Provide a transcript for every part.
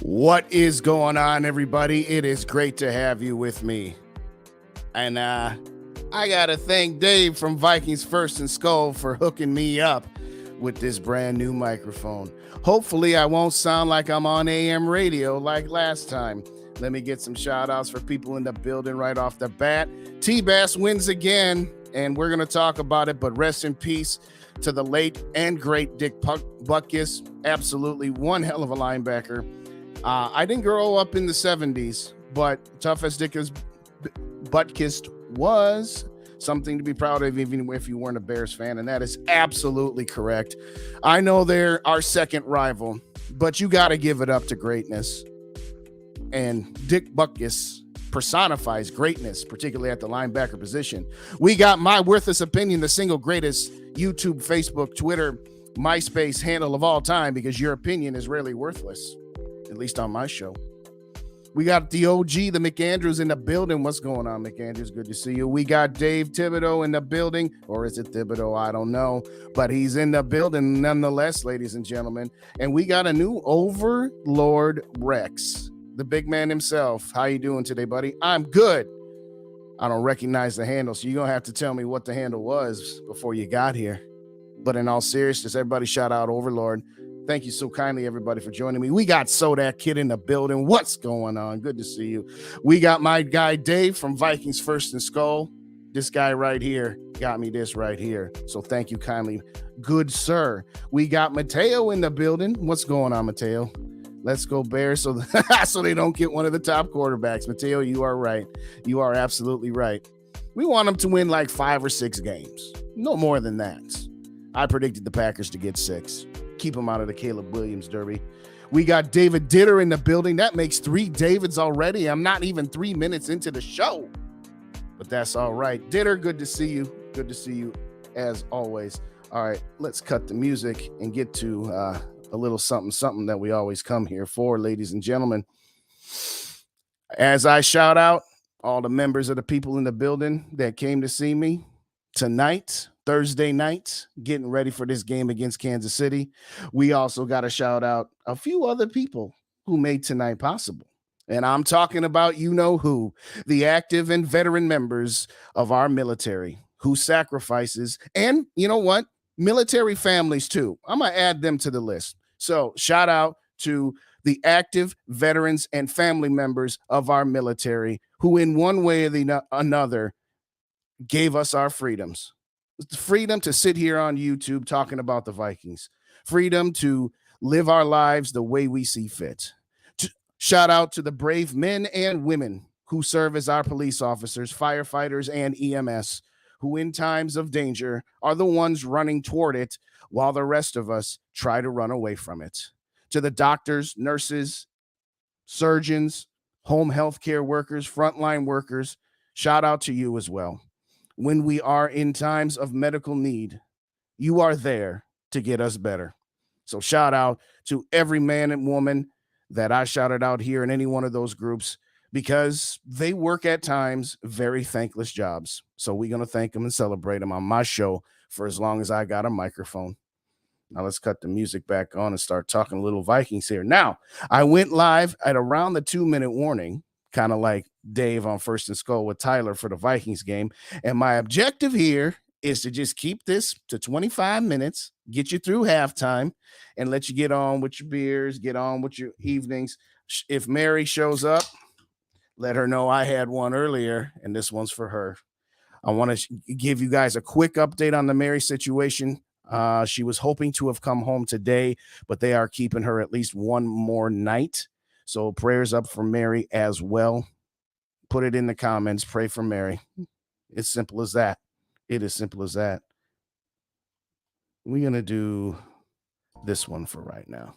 What is going on, everybody? It is great to have you with me. And I got to thank Dave from Vikings First and SKOL for hooking me up with this brand new microphone. Hopefully, I won't sound like I'm on AM radio like last time. Let me get some shout outs for people in the building right off the bat. T-Bass wins again, and we're going to talk about it, but rest in peace to the late and great Dick Butkus. Absolutely one hell of a linebacker. I didn't grow up in the 70s, but tough as Dick Butkus was, something to be proud of, even if you weren't a Bears fan, and that is absolutely correct. I know they're our second rival, but you got to give it up to greatness. And Dick Butkus personifies greatness, particularly at the linebacker position. We got my worthless opinion, the single greatest YouTube, Facebook, Twitter, MySpace handle of all time, because your opinion is rarely worthless, at least on my show. We got the OG, the McAndrews, in the building. What's going on, McAndrews? Good to see you. We got Dave Thibodeau in the building, or is it Thibodeau? I don't know, but he's in the building nonetheless, ladies and gentlemen. And we got a new Overlord Rex, the big man himself. How you doing today, buddy? I'm good. I don't recognize the handle, so you're going to have to tell me what the handle was before you got here. But in all seriousness, everybody shout out Overlord. Thank you so kindly, everybody, for joining me. We got Sodak Kid in the building. What's going on? Good to see you. We got my guy Dave from Vikings First and SKOL. This guy right here got me this right here. So thank you kindly. Good sir. We got Mateo in the building. What's going on, Mateo? Let's go Bears so they don't get one of the top quarterbacks. Mateo, you are right. You are absolutely right. We want them to win like 5 or 6 games. No more than that. I predicted the Packers to get 6. Keep them out of the Caleb Williams derby. We got David Ditter in the building. That makes 3 Davids already. I'm not even 3 minutes into the show, but that's all right. Ditter, good to see you. Good to see you as always. All right, let's cut the music and get to a little something that we always come here for, ladies and gentlemen. As I shout out all the members of the people in the building that came to see me tonight, Thursday night, getting ready for this game against Kansas City. We also got to shout out a few other people who made tonight possible. And I'm talking about you know who, the active and veteran members of our military who sacrifices, and you know what, military families too. I'm going to add them to the list. So shout out to the active veterans and family members of our military who in one way or another gave us our freedoms. Freedom to sit here on YouTube talking about the Vikings. Freedom to live our lives the way we see fit. Shout out to the brave men and women who serve as our police officers, firefighters, and EMS, who in times of danger are the ones running toward it while the rest of us try to run away from it. To the doctors, nurses, surgeons, home health care workers, frontline workers, shout out to you as well. When we are in times of medical need, you are there to get us better. So shout out to every man and woman that I shouted out here in any one of those groups, because they work at times very thankless jobs. So we're going to thank them and celebrate them on my show for as long as I got a microphone. Now let's cut the music back on and start talking a little Vikings here. Now, I went live at around the 2-minute warning, kind of like Dave on First and SKOL with Tyler for the Vikings game. And my objective here is to just keep this to 25 minutes, get you through halftime, and let you get on with your beers, get on with your evenings. If Mary shows up, let her know I had one earlier, and this one's for her. I want to give you guys a quick update on the Mary situation. She was hoping to have come home today, but they are keeping her at least one more night. So prayers up for Mary as well. Put it in the comments. Pray for Mary. It's simple as that. It is simple as that. We're going to do this one for right now.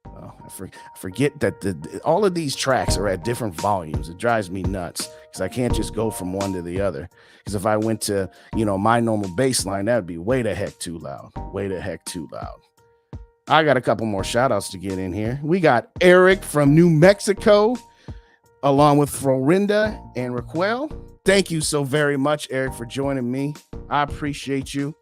Oh, I forget that all of these tracks are at different volumes. It drives me nuts because I can't just go from one to the other. Because if I went to, my normal bass line, that would be way the heck too loud. Way the heck too loud. I got a couple more shout outs to get in here. We got Eric from New Mexico, along with Florinda and Raquel. Thank you so very much, Eric, for joining me. I appreciate you.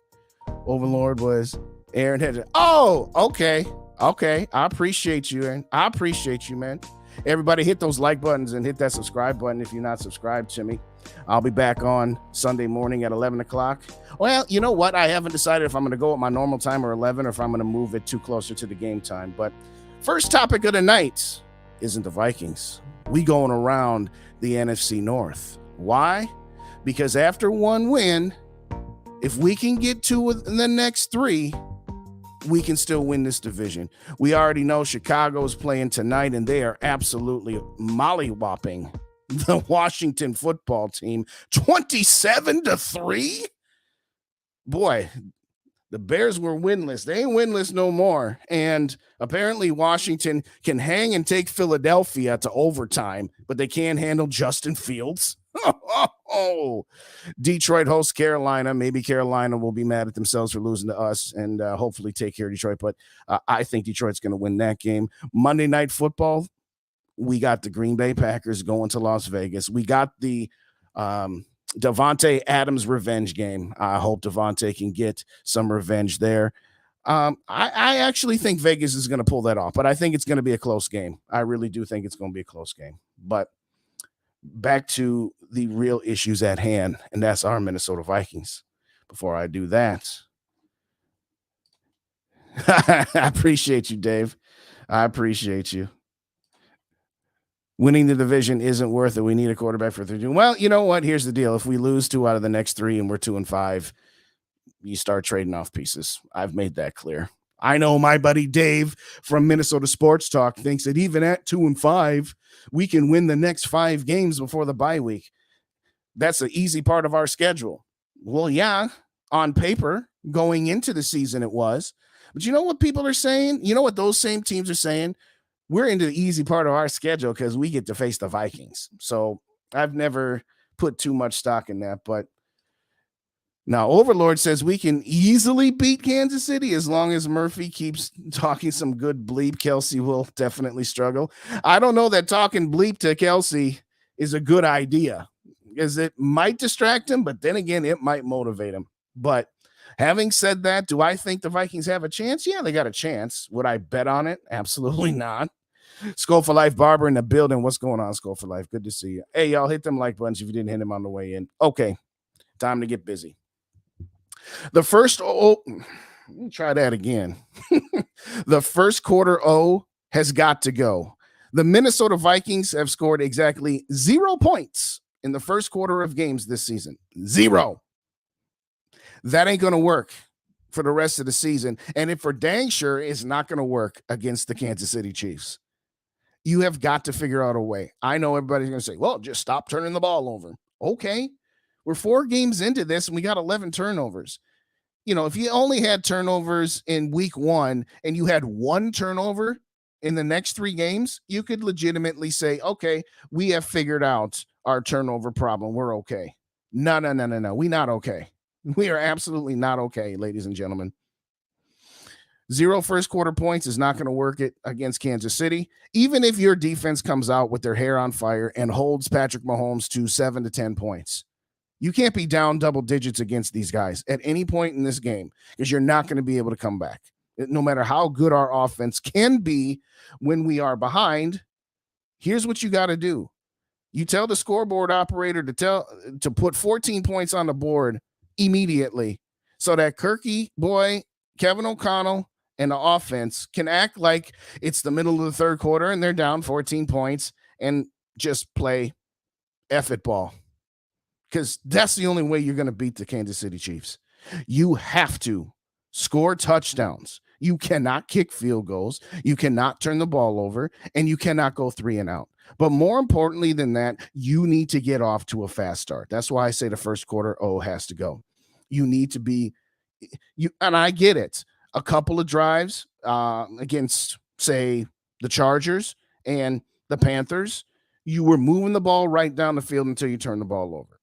Overlord was Aaron Hedges. Oh, okay. Okay, I appreciate you, and I appreciate you, man. Everybody hit those like buttons and hit that subscribe button if you're not subscribed to me. I'll be back on Sunday morning at 11 o'clock. Well, you know what? I haven't decided if I'm going to go at my normal time or 11 or if I'm going to move it too closer to the game time. But first topic of the night isn't the Vikings. We going around the NFC North. Why? Because after one win, if we can get two in the next three, we can still win this division. We already know Chicago is playing tonight, and they are absolutely mollywhopping the Washington football team 27-3. Boy, the Bears were winless. They ain't winless no more. And apparently Washington can hang and take Philadelphia to overtime, but they can't handle Justin Fields. Oh, Detroit hosts Carolina. Maybe Carolina will be mad at themselves for losing to us and hopefully take care of Detroit. But I think Detroit's going to win that game. Monday Night Football, we got the Green Bay Packers going to Las Vegas. We got the Davante Adams revenge game. I hope Davante can get some revenge there. I actually think Vegas is going to pull that off, but I think it's going to be a close game. I really do think it's going to be a close game. But back to the real issues at hand, and that's our Minnesota Vikings. Before I do that, I appreciate you, Dave. I appreciate you. Winning the division isn't worth it. We need a quarterback for 3. Well, you know what? Here's the deal. If we lose 2 out of the next 3 and we're 2-5, you start trading off pieces. I've made that clear. I know my buddy Dave from Minnesota Sports Talk thinks that even at 2-5, we can win the next 5 games before the bye week. That's the easy part of our schedule. Well, yeah, on paper, going into the season it was. But you know what people are saying? You know what those same teams are saying? We're into the easy part of our schedule because we get to face the Vikings. So I've never put too much stock in that. But now Overlord says we can easily beat Kansas City as long as Murphy keeps talking some good bleep. Kelsey will definitely struggle. I don't know that talking bleep to Kelsey is a good idea because it might distract him, but then again, it might motivate him. But having said that, do I think the Vikings have a chance? Yeah, they got a chance. Would I bet on it? Absolutely not. SKOL for Life Barber in the building. What's going on, SKOL for Life? Good to see you. Hey, y'all, hit them like buttons if you didn't hit them on the way in. Okay, time to get busy. The first let me try that again. The first quarter has got to go. The Minnesota Vikings have scored exactly 0 points in the first quarter of games this season. 0. That ain't going to work for the rest of the season. And it for dang sure is not going to work against the Kansas City Chiefs. You have got to figure out a way. I know everybody's going to say, well, just stop turning the ball over. Okay. We're 4 games into this and we got 11 turnovers. You know, if you only had turnovers in week 1 and you had 1 turnover in the next 3 games, you could legitimately say, okay, we have figured out our turnover problem. We're okay. No. We're not okay. We are absolutely not okay, ladies and gentlemen. 0 first quarter points is not going to work it against Kansas City. Even if your defense comes out with their hair on fire and holds Patrick Mahomes to 7 to 10 points, you can't be down double digits against these guys at any point in this game because you're not going to be able to come back. No matter how good our offense can be when we are behind, here's what you got to do. You tell the scoreboard operator to put 14 points on the board immediately so that Kirky boy, Kevin O'Connell, and the offense can act like it's the middle of the third quarter and they're down 14 points and just play F it ball. Because that's the only way you're going to beat the Kansas City Chiefs. You have to score touchdowns. You cannot kick field goals. You cannot turn the ball over, and you cannot go 3 and out. But more importantly than that, you need to get off to a fast start. That's why I say the first quarter has to go. You need to be and I get it. A couple of drives against, say, the Chargers and the Panthers, you were moving the ball right down the field until you turn the ball over.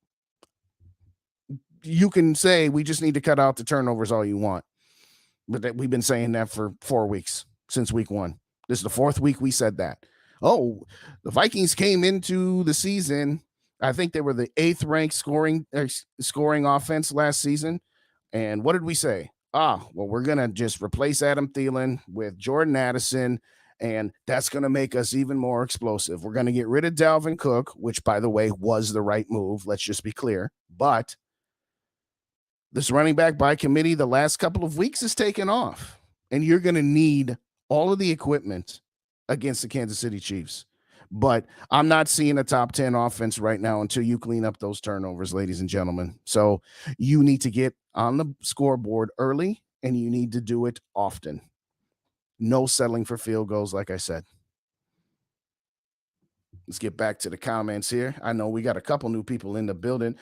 You can say we just need to cut out the turnovers all you want. But we've been saying that for 4 weeks since week 1. This is the 4th week we said that. Oh, the Vikings came into the season. I think they were the 8th ranked scoring offense last season. And what did we say? Well, we're going to just replace Adam Thielen with Jordan Addison, and that's going to make us even more explosive. We're going to get rid of Dalvin Cook, which, by the way, was the right move. Let's just be clear. But this running back by committee the last couple of weeks has taken off, and you're going to need all of the equipment against the Kansas City Chiefs. But I'm not seeing a top 10 offense right now until you clean up those turnovers, ladies and gentlemen. So you need to get on the scoreboard early, and you need to do it often. No settling for field goals, like I said. Let's get back to the comments here. I know we got a couple new people in the building.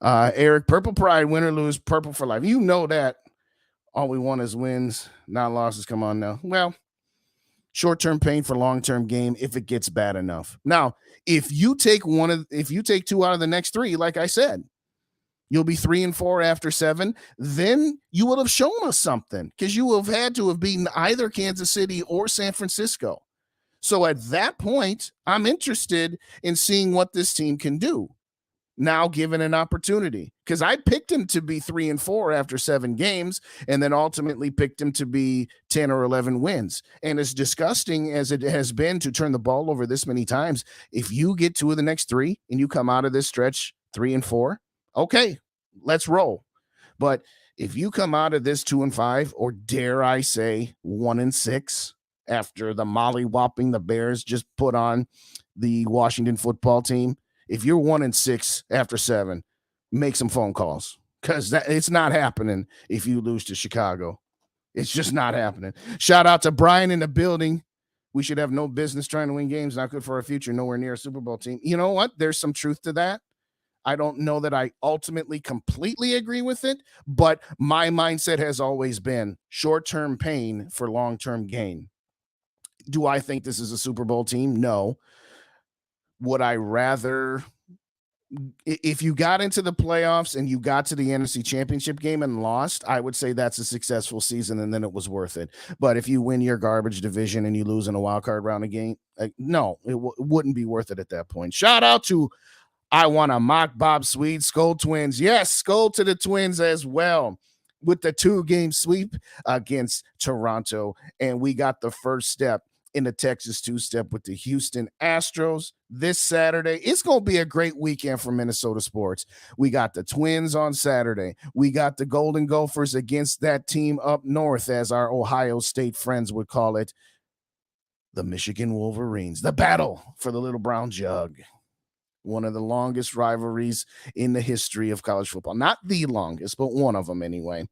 Eric, Purple Pride, win or lose, purple for life. You know that. All we want is wins, not losses. Come on now. Well, short-term pain for long-term gain if it gets bad enough. Now, if you take two out of the next three, like I said, you'll be 3-4 after 7. Then you will have shown us something because you will have had to have beaten either Kansas City or San Francisco. So at that point, I'm interested in seeing what this team can do. Now given an opportunity, because I picked him to be 3-4 after 7 games, and then ultimately picked him to be 10 or 11 wins. And as disgusting as it has been to turn the ball over this many times, if you get 2 of the next 3 and you come out of this stretch 3-4, okay, let's roll. But if you come out of this 2-5, or dare I say 1-6, after the molly-whopping the Bears just put on the Washington football team, if you're 1-6 after 7, make some phone calls, because it's not happening if you lose to Chicago. It's just not happening. Shout out to Brian in the building. We should have no business trying to win games. Not good for our future. Nowhere near a Super Bowl team. You know what? There's some truth to that. I don't know that I ultimately completely agree with it, but my mindset has always been short-term pain for long-term gain. Do I think this is a Super Bowl team? No. Would I rather, if you got into the playoffs and you got to the NFC Championship game and lost, I would say that's a successful season and then it was worth it. But if you win your garbage division and you lose in a wild card round again, no, it wouldn't be worth it at that point. Shout out to I Want to Mock Bob Sweet, SKOL Twins. Yes, SKOL to the Twins as well, with the 2-game sweep against Toronto. And we got the first step in the Texas 2-step with the Houston Astros this Saturday. It's going to be a great weekend for Minnesota sports. We got the Twins on Saturday. We got the Golden Gophers against that team up north, as our Ohio State friends would call it, the Michigan Wolverines. The battle for the little brown jug. One of the longest rivalries in the history of college football. Not the longest, but one of them anyway.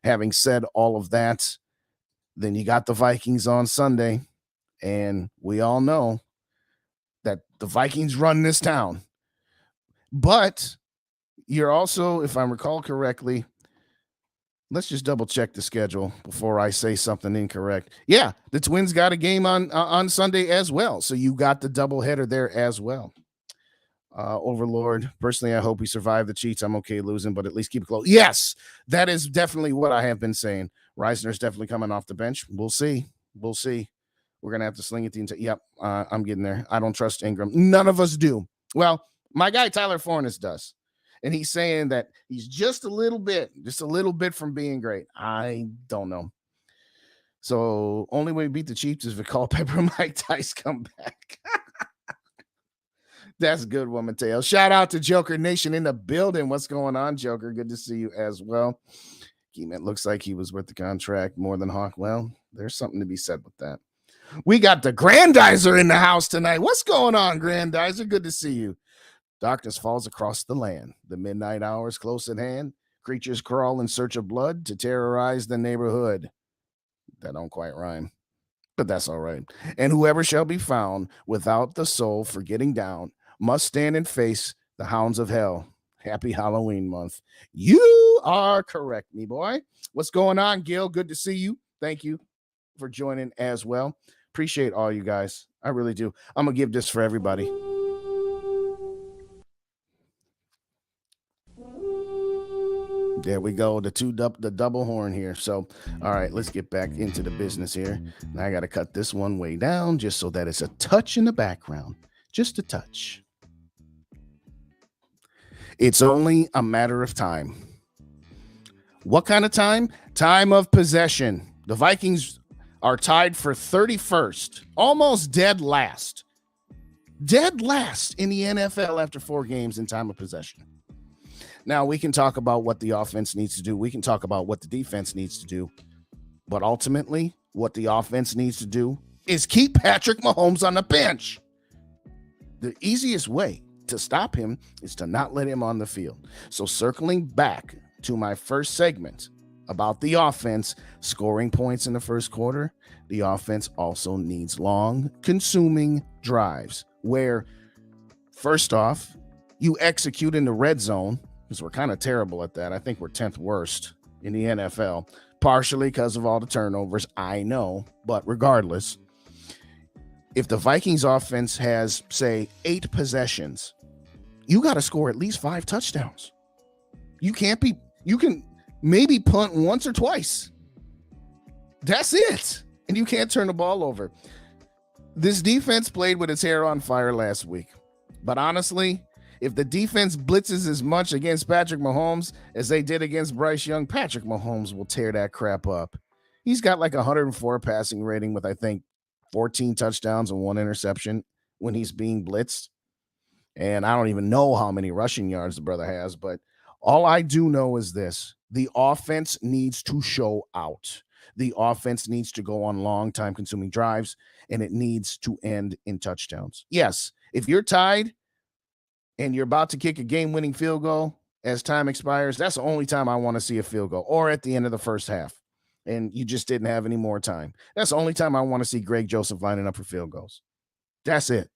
Having said all of that, then you got the Vikings on Sunday. And we all know that the Vikings run this town. But you're also, if I recall correctly, let's just double check the schedule before I say something incorrect. Yeah, the Twins got a game on Sunday as well. So you got the doubleheader there as well. Overlord, personally, I hope we survive the cheats. I'm okay losing, but at least keep it close. Yes, that is definitely what I have been saying. Reisner's definitely coming off the bench. We'll see. We're going to have to sling it the entire. Yep, I'm getting there. I don't trust Ingram. None of us do. Well, my guy Tyler Fornes does. And he's saying that he's just a little bit from being great. I don't know. So only way we beat the Chiefs is if Culpepper and Mike Tice come back. That's good one, Mateo. Shout out to Joker Nation in the building. What's going on, Joker? Good to see you as well. It looks like he was worth the contract more than Hawk. Well, there's something to be said with that. We got the Grandizer in the house tonight. What's going on, Grandizer? Good to see you. Darkness falls across the land. The midnight hours close at hand. Creatures crawl in search of blood to terrorize the neighborhood. That don't quite rhyme, but that's all right. And whoever shall be found without the soul for getting down must stand and face the hounds of hell. Happy Halloween month. You are correct, me boy. What's going on, Gil? Good to see you. Thank you for joining as well. Appreciate all you guys. I really do. I'm going to give this for everybody. There we go. The double horn here. So, all right, let's get back into the business here. I got to cut this one way down just so that it's a touch in the background. Just a touch. It's only a matter of time. What kind of time? Time of possession. The Vikings are tied for 31st, almost dead last. Dead last in the NFL after 4 games in time of possession. Now, we can talk about what the offense needs to do. We can talk about what the defense needs to do. But ultimately, what the offense needs to do is keep Patrick Mahomes on the bench. The easiest way to stop him is to not let him on the field. So circling back to my first segment about the offense scoring points in the first quarter, the offense also needs long, consuming drives where, first off, you execute in the red zone, because we're kind of terrible at that. I think we're 10th worst in the NFL, partially because of all the turnovers, I know, but regardless, if the Vikings offense has, say, 8 possessions, you got to score at least 5 touchdowns. You can maybe punt once or twice. That's it. And you can't turn the ball over. This defense played with its hair on fire last week. But honestly, if the defense blitzes as much against Patrick Mahomes as they did against Bryce Young, Patrick Mahomes will tear that crap up. He's got like 104 passing rating with, I think, 14 touchdowns and 1 interception when he's being blitzed. And I don't even know how many rushing yards the brother has, but all I do know is this. The offense needs to show out. The offense needs to go on long time consuming drives, and it needs to end in touchdowns. Yes, if you're tied and you're about to kick a game-winning field goal as time expires, that's the only time I want to see a field goal, or at the end of the first half, and you just didn't have any more time. That's the only time I want to see Greg Joseph lining up for field goals. That's it.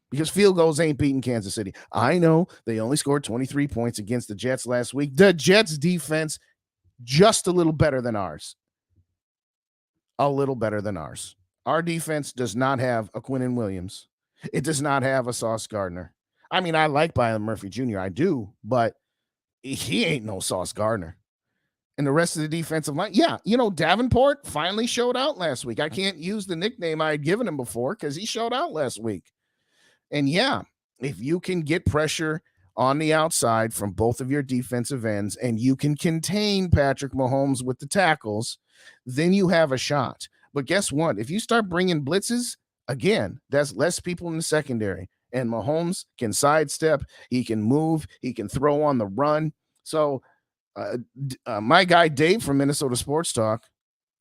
Because field goals ain't beating Kansas City. I know they only scored 23 points against the Jets last week. The Jets defense, just a little better than ours. A little better than ours. Our defense does not have a Quinnen Williams. It does not have a Sauce Gardner. I mean, I like Byron Murphy Jr. I do, but he ain't no Sauce Gardner. And the rest of the defensive line, yeah, Davenport finally showed out last week. I can't use the nickname I had given him before because he showed out last week. And yeah, if you can get pressure on the outside from both of your defensive ends and you can contain Patrick Mahomes with the tackles, then you have a shot. But guess what? If you start bringing blitzes, again, that's less people in the secondary. And Mahomes can sidestep, he can move, he can throw on the run. So my guy Dave from Minnesota Sports Talk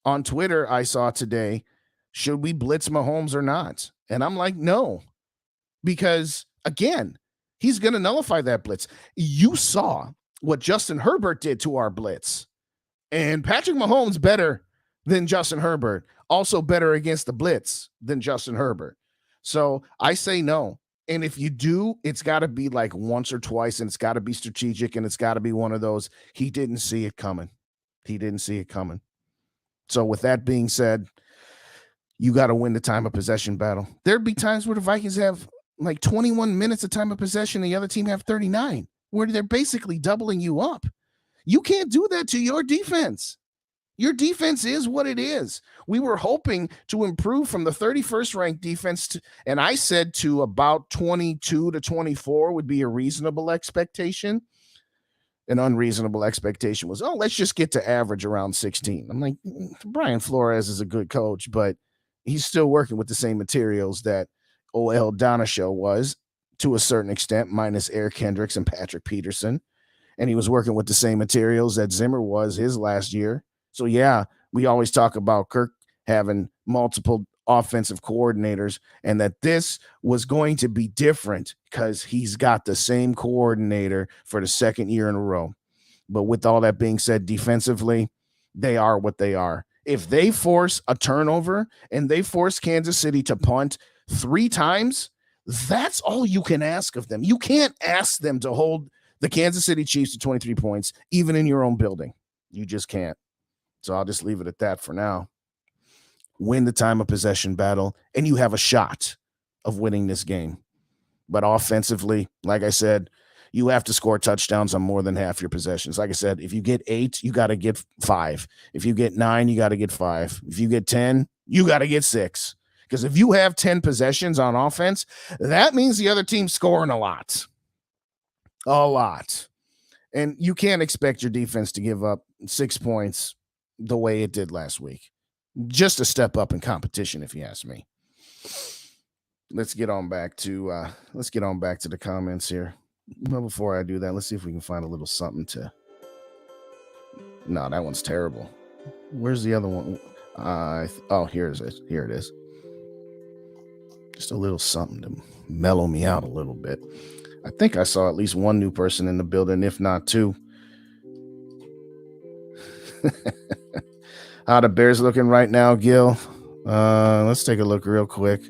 on Twitter, I saw today, should we blitz Mahomes or not? And I'm like, no. Because, again, he's going to nullify that blitz. You saw what Justin Herbert did to our blitz. And Patrick Mahomes better than Justin Herbert. Also better against the blitz than Justin Herbert. So I say no. And if you do, it's got to be like once or twice, and it's got to be strategic, and it's got to be one of those, he didn't see it coming. He didn't see it coming. So with that being said, you got to win the time of possession battle. There'd be times where the Vikings have like 21 minutes of time of possession and the other team have 39, where they're basically doubling you up. You can't do that to your defense. Your defense is what it is. We were hoping to improve from the 31st ranked defense, and I said to about 22 to 24 would be a reasonable expectation. An unreasonable expectation was, let's just get to average around 16. I'm like, Brian Flores is a good coach, but he's still working with the same materials that O.L. Donishow was to a certain extent, minus Eric Hendricks and Patrick Peterson. And he was working with the same materials that Zimmer was his last year. So, yeah, we always talk about Kirk having multiple offensive coordinators and that this was going to be different because he's got the same coordinator for the second year in a row. But with all that being said, defensively, they are what they are. If they force a turnover and they force Kansas City to punt 3 times, that's all you can ask of them. You can't ask them to hold the Kansas City Chiefs to 23 points, even in your own building. You just can't. So I'll just leave it at that for now. Win the time of possession battle, and you have a shot of winning this game. But offensively, like I said, you have to score touchdowns on more than half your possessions. Like I said, if you get 8, you got to get 5. If you get 9, you got to get 5. If you get 10, you got to get 6. Because if you have 10 possessions on offense, that means the other team's scoring a lot. A lot. And you can't expect your defense to give up 6 points the way it did last week. Just a step up in competition, if you ask me. Let's get on back to the comments here. Well, before I do that, let's see if we can find a little something to. No, that one's terrible. Where's the other one? Here it is. Here it is. Just a little something to mellow me out a little bit. I think I saw at least one new person in the building, if not two. How the Bears looking right now, Gil? Let's take a look real quick.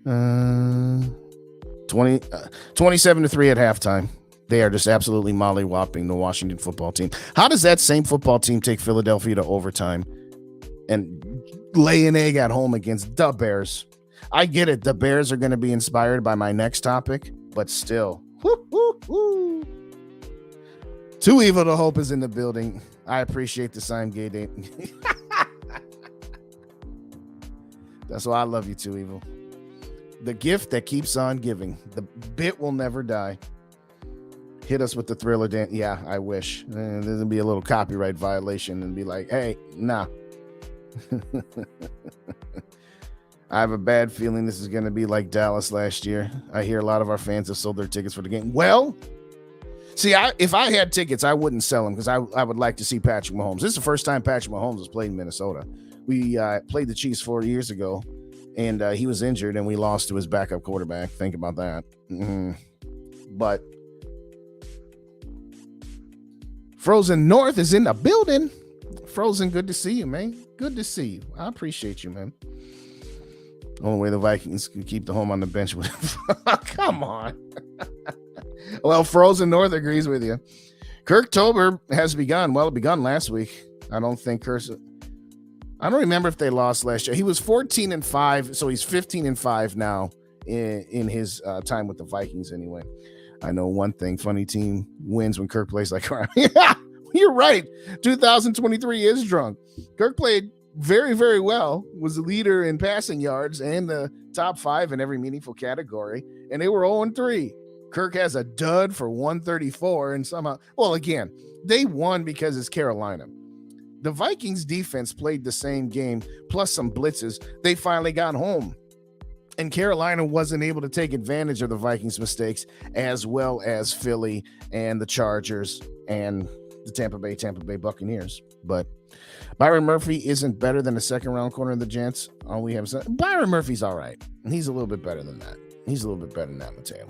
27-3 at halftime. They are just absolutely mollywopping the Washington football team. How does that same football team take Philadelphia to overtime and lay an egg at home against the Bears? I get it. The Bears are going to be inspired by my next topic, but still. Too evil to hope is in the building. I appreciate the sign, gay date. That's why I love you, Too Evil. The gift that keeps on giving. The bit will never die. Hit us with the Thriller dance. Yeah, I wish. There'll be a little copyright violation and be like, hey, nah. I have a bad feeling this is going to be like Dallas last year. I hear a lot of our fans have sold their tickets for the game. Well, see, if I had tickets, I wouldn't sell them because I would like to see Patrick Mahomes. This is the first time Patrick Mahomes has played in Minnesota. We played the Chiefs 4 years ago, and he was injured, and we lost to his backup quarterback. Think about that. But Frozen North is in the building. Frozen, good to see you, man. Good to see you. I appreciate you, man. Only way the Vikings can keep the home on the bench with come on. Well, Frozen North agrees with you. Kirktober has begun. Well, it begun last week. I don't remember if they lost last year. He was 14-5, so he's 15-5 now in his time with the Vikings anyway. I know one thing, funny team wins when Kirk plays like crap. Yeah, you're right. 2023 is drunk. Kirk played very, very well, was the leader in passing yards and the top 5 in every meaningful category, and they were 0-3. Kirk has a dud for 134, and somehow, well, again, they won because it's Carolina. The Vikings defense played the same game, plus some blitzes. They finally got home, and Carolina wasn't able to take advantage of the Vikings' mistakes as well as Philly and the Chargers and the Tampa Bay Buccaneers. But Byron Murphy isn't better than the second-round corner of the Jets. All we have is Byron Murphy's all right. He's a little bit better than that. He's a little bit better than that, Mateo.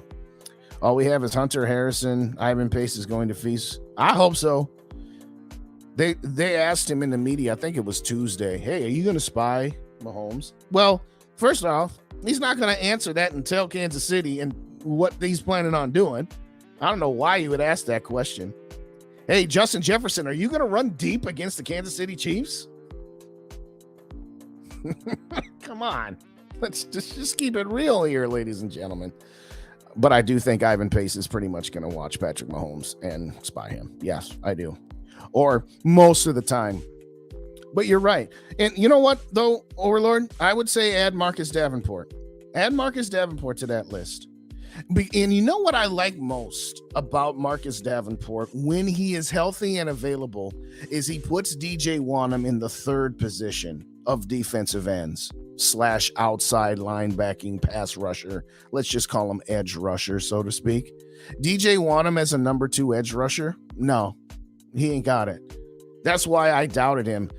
All we have is Hunter Harrison. Ivan Pace is going to feast. I hope so. They asked him in the media, I think it was Tuesday, hey, are you going to spy Mahomes? Well, first off, he's not going to answer that and tell Kansas City and what he's planning on doing. I don't know why you would ask that question. Hey, Justin Jefferson, are you going to run deep against the Kansas City Chiefs? Come on. Let's just keep it real here, ladies and gentlemen. But I do think Ivan Pace is pretty much going to watch Patrick Mahomes and spy him. Yes, I do. Or most of the time. But you're right. And you know what, though, Overlord? I would say add Marcus Davenport. Add Marcus Davenport to that list. And you know what I like most about Marcus Davenport when he is healthy and available is he puts DJ Wonnum in the third position of defensive ends / outside linebacking pass rusher. Let's just call him edge rusher, so to speak. DJ Wonnum as a number 2 edge rusher? No, he ain't got it. That's why I doubted him.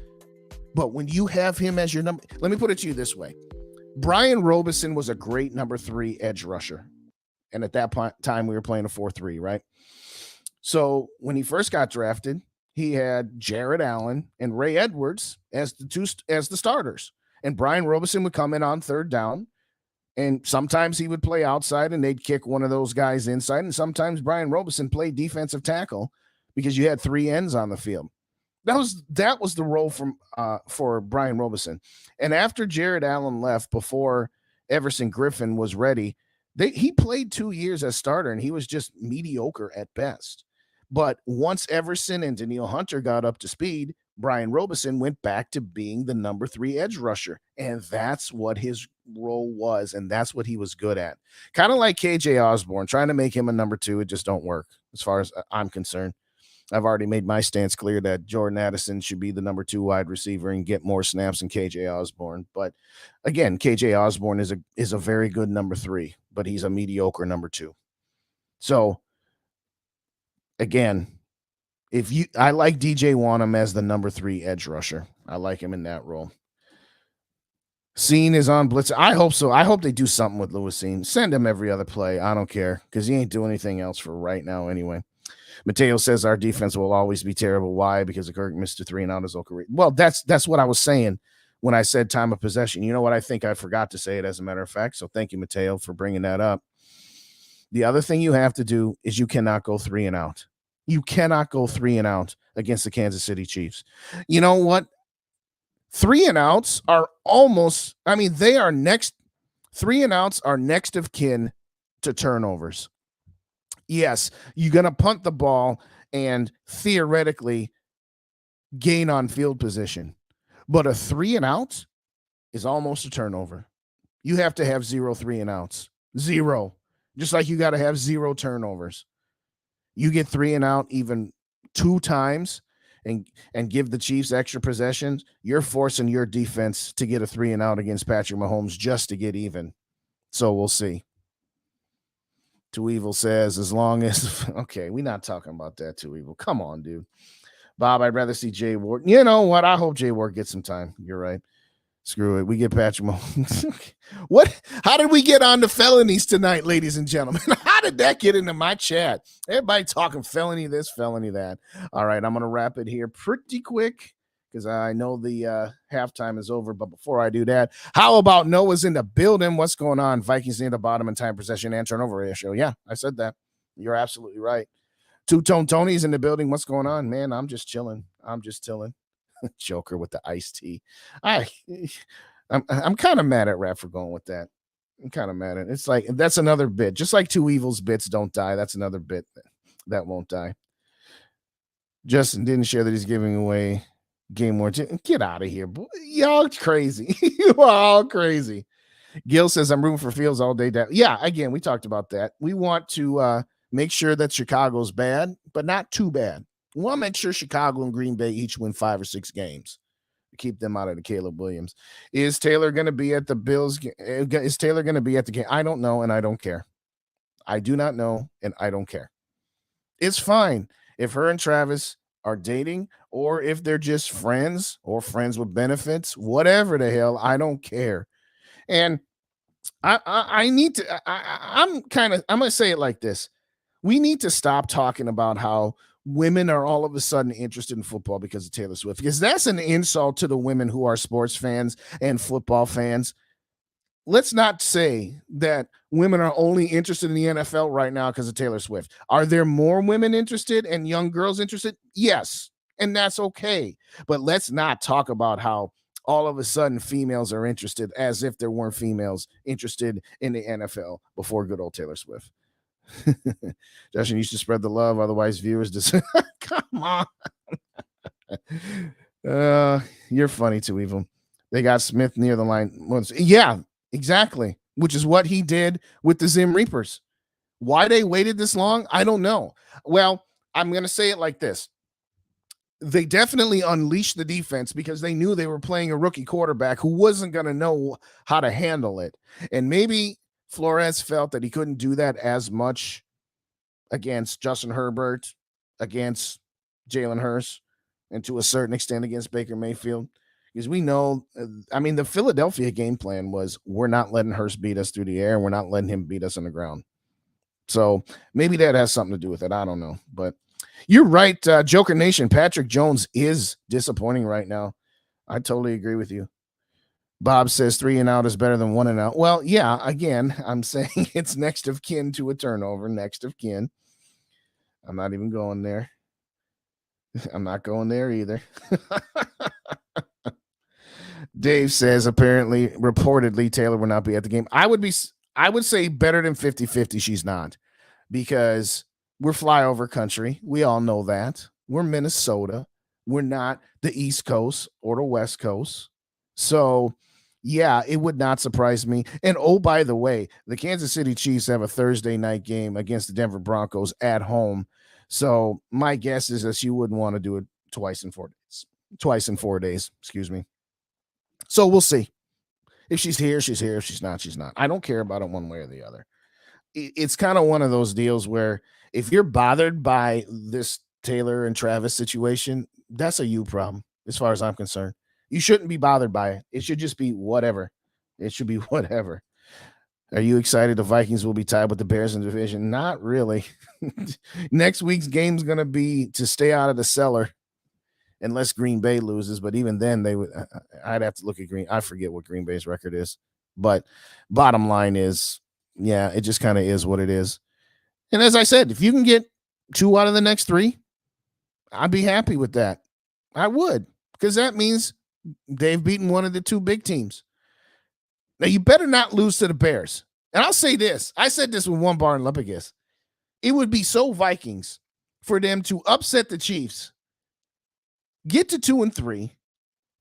But when you have him as your number, let me put it to you this way. Brian Robeson was a great number 3 edge rusher. And at that time, we were playing a 4-3, right? So when he first got drafted, he had Jared Allen and Ray Edwards as the starters. And Brian Robeson would come in on third down. And sometimes he would play outside and they'd kick one of those guys inside. And sometimes Brian Robeson played defensive tackle because you had 3 ends on the field. That was the role for Brian Robeson. And after Jared Allen left, before Everson Griffin was ready, he played 2 years as starter, and he was just mediocre at best. But once Everson and Daniil Hunter got up to speed, Brian Robeson went back to being the number 3 edge rusher. And that's what his role was, and that's what he was good at. Kind of like KJ Osborne, trying to make him a number 2, it just don't work. as far as I'm concerned. I've already made my stance clear that Jordan Addison should be the number 2 wide receiver and get more snaps than KJ Osborne. But again, KJ Osborne is a very good number 3, but he's a mediocre number 2. So again, I like DJ Wanham as the number 3 edge rusher. I like him in that role. Cine is on blitz. I hope so. I hope they do something with Lewis Cine. Send him every other play. I don't care because he ain't doing anything else for right now anyway. Mateo says our defense will always be terrible. Why? Because the Kirk missed a 3 and out his whole career. Well, that's what I was saying when I said time of possession. You know what? I think I forgot to say it, as a matter of fact. So thank you, Mateo, for bringing that up. The other thing you have to do is you cannot go 3 and out. You cannot go 3 and out against the Kansas City Chiefs. You know what? 3 and outs are almost, they are next. 3 and outs are next of kin to turnovers. Yes, you're going to punt the ball and theoretically gain on field position. But a 3 and out is almost a turnover. You have to have 0 3 and outs. 0. Just like you got to have 0 turnovers. You get 3 and out even 2 times and give the Chiefs extra possessions, you're forcing your defense to get a 3 and out against Patrick Mahomes just to get even. So we'll see. Too Evil says, as long as, okay, we're not talking about that, Too Evil. Come on, dude. Bob, I'd rather see Jay Ward. You know what? I hope Jay Ward gets some time. You're right. Screw it. We get Patrick Mahomes. What? How did we get on to felonies tonight, ladies and gentlemen? How did that get into my chat? Everybody talking felony this, felony that. All right, I'm going to wrap it here pretty quick because I know the halftime is over. But before I do that, how about Noah's in the building? What's going on? Vikings near the bottom in time possession and turnover ratio. Yeah, I said that. You're absolutely right. Two-Tone Tony's in the building. What's going on, man? I'm just chilling. Joker with the iced tea. I'm kind of mad at Rap for going with that. I'm kind of mad at it. It's like that's another bit. Just like Two Evil's bits don't die. That's another bit that won't die. Justin didn't share that he's giving away game warranty. Get out of here. Y'all crazy. You are all crazy. Gil says I'm rooting for Fields all day. Yeah, again, we talked about that. We want to make sure that Chicago's bad, but not too bad. We want to make sure Chicago and Green Bay each win 5 or 6 games to keep them out of the Caleb Williams. Is Taylor going to be at the Bills? Is Taylor going to be at the game? I don't know, and I don't care. I do not know, and I don't care. It's fine if her and Travis are dating or if they're just friends or friends with benefits, whatever the hell, I don't care. And I need to, I'm going to say it like this. We need to stop talking about how women are all of a sudden interested in football because of Taylor Swift, because that's an insult to the women who are sports fans and football fans. Let's not say that women are only interested in the NFL right now because of Taylor Swift. Are there more women interested and young girls interested? Yes, and that's okay. But let's not talk about how all of a sudden females are interested as if there weren't females interested in the NFL before good old Taylor Swift. Justin used to spread the love, otherwise viewers just come on. You're funny, Too Evil. They got Smith near the line once. Yeah, exactly. Which is what he did with the Zim Reapers. Why they waited this long, I don't know. Well, I'm going to say it like this. They definitely unleashed the defense because they knew they were playing a rookie quarterback who wasn't going to know how to handle it. And maybe Flores felt that he couldn't do that as much against Justin Herbert, against Jalen Hurts, and to a certain extent against Baker Mayfield. Because we know, the Philadelphia game plan was we're not letting Hurts beat us through the air and we're not letting him beat us on the ground. So maybe that has something to do with it. I don't know. But you're right, Joker Nation. Patrick Jones is disappointing right now. I totally agree with you. Bob says 3 and out is better than 1 and out. Well, yeah, again, I'm saying it's next of kin to a turnover, next of kin. I'm not even going there. I'm not going there either. Dave says reportedly, Taylor will not be at the game. I would say better than 50-50 she's not, because we're flyover country. We all know that. We're Minnesota. We're not the East Coast or the West Coast. So, yeah, it would not surprise me. And, oh, by the way, the Kansas City Chiefs have a Thursday night game against the Denver Broncos at home. So my guess is that she wouldn't want to do it twice in 4 days. Twice in 4 days, excuse me. So we'll see. If she's here, she's here. If she's not, she's not. I don't care about it one way or the other. It's kind of one of those deals where if you're bothered by this Taylor and Travis situation, that's a you problem, as far as I'm concerned. You shouldn't be bothered by it. It should just be whatever. It should be whatever. Are you excited the Vikings will be tied with the Bears in the division? Not really. Next week's game's going to be to stay out of the cellar unless Green Bay loses. But even then, they would. I'd have to look at Green. I forget what Green Bay's record is. But bottom line is, yeah, it just kind of is what it is. And as I said, if you can get 2 out of the next 3, I'd be happy with that. I would, because that means they've beaten one of the 2 big teams. Now, you better not lose to the Bears. And I'll say this. I said this with one bar in Lepicus. It would be so Vikings for them to upset the Chiefs, get to 2-3,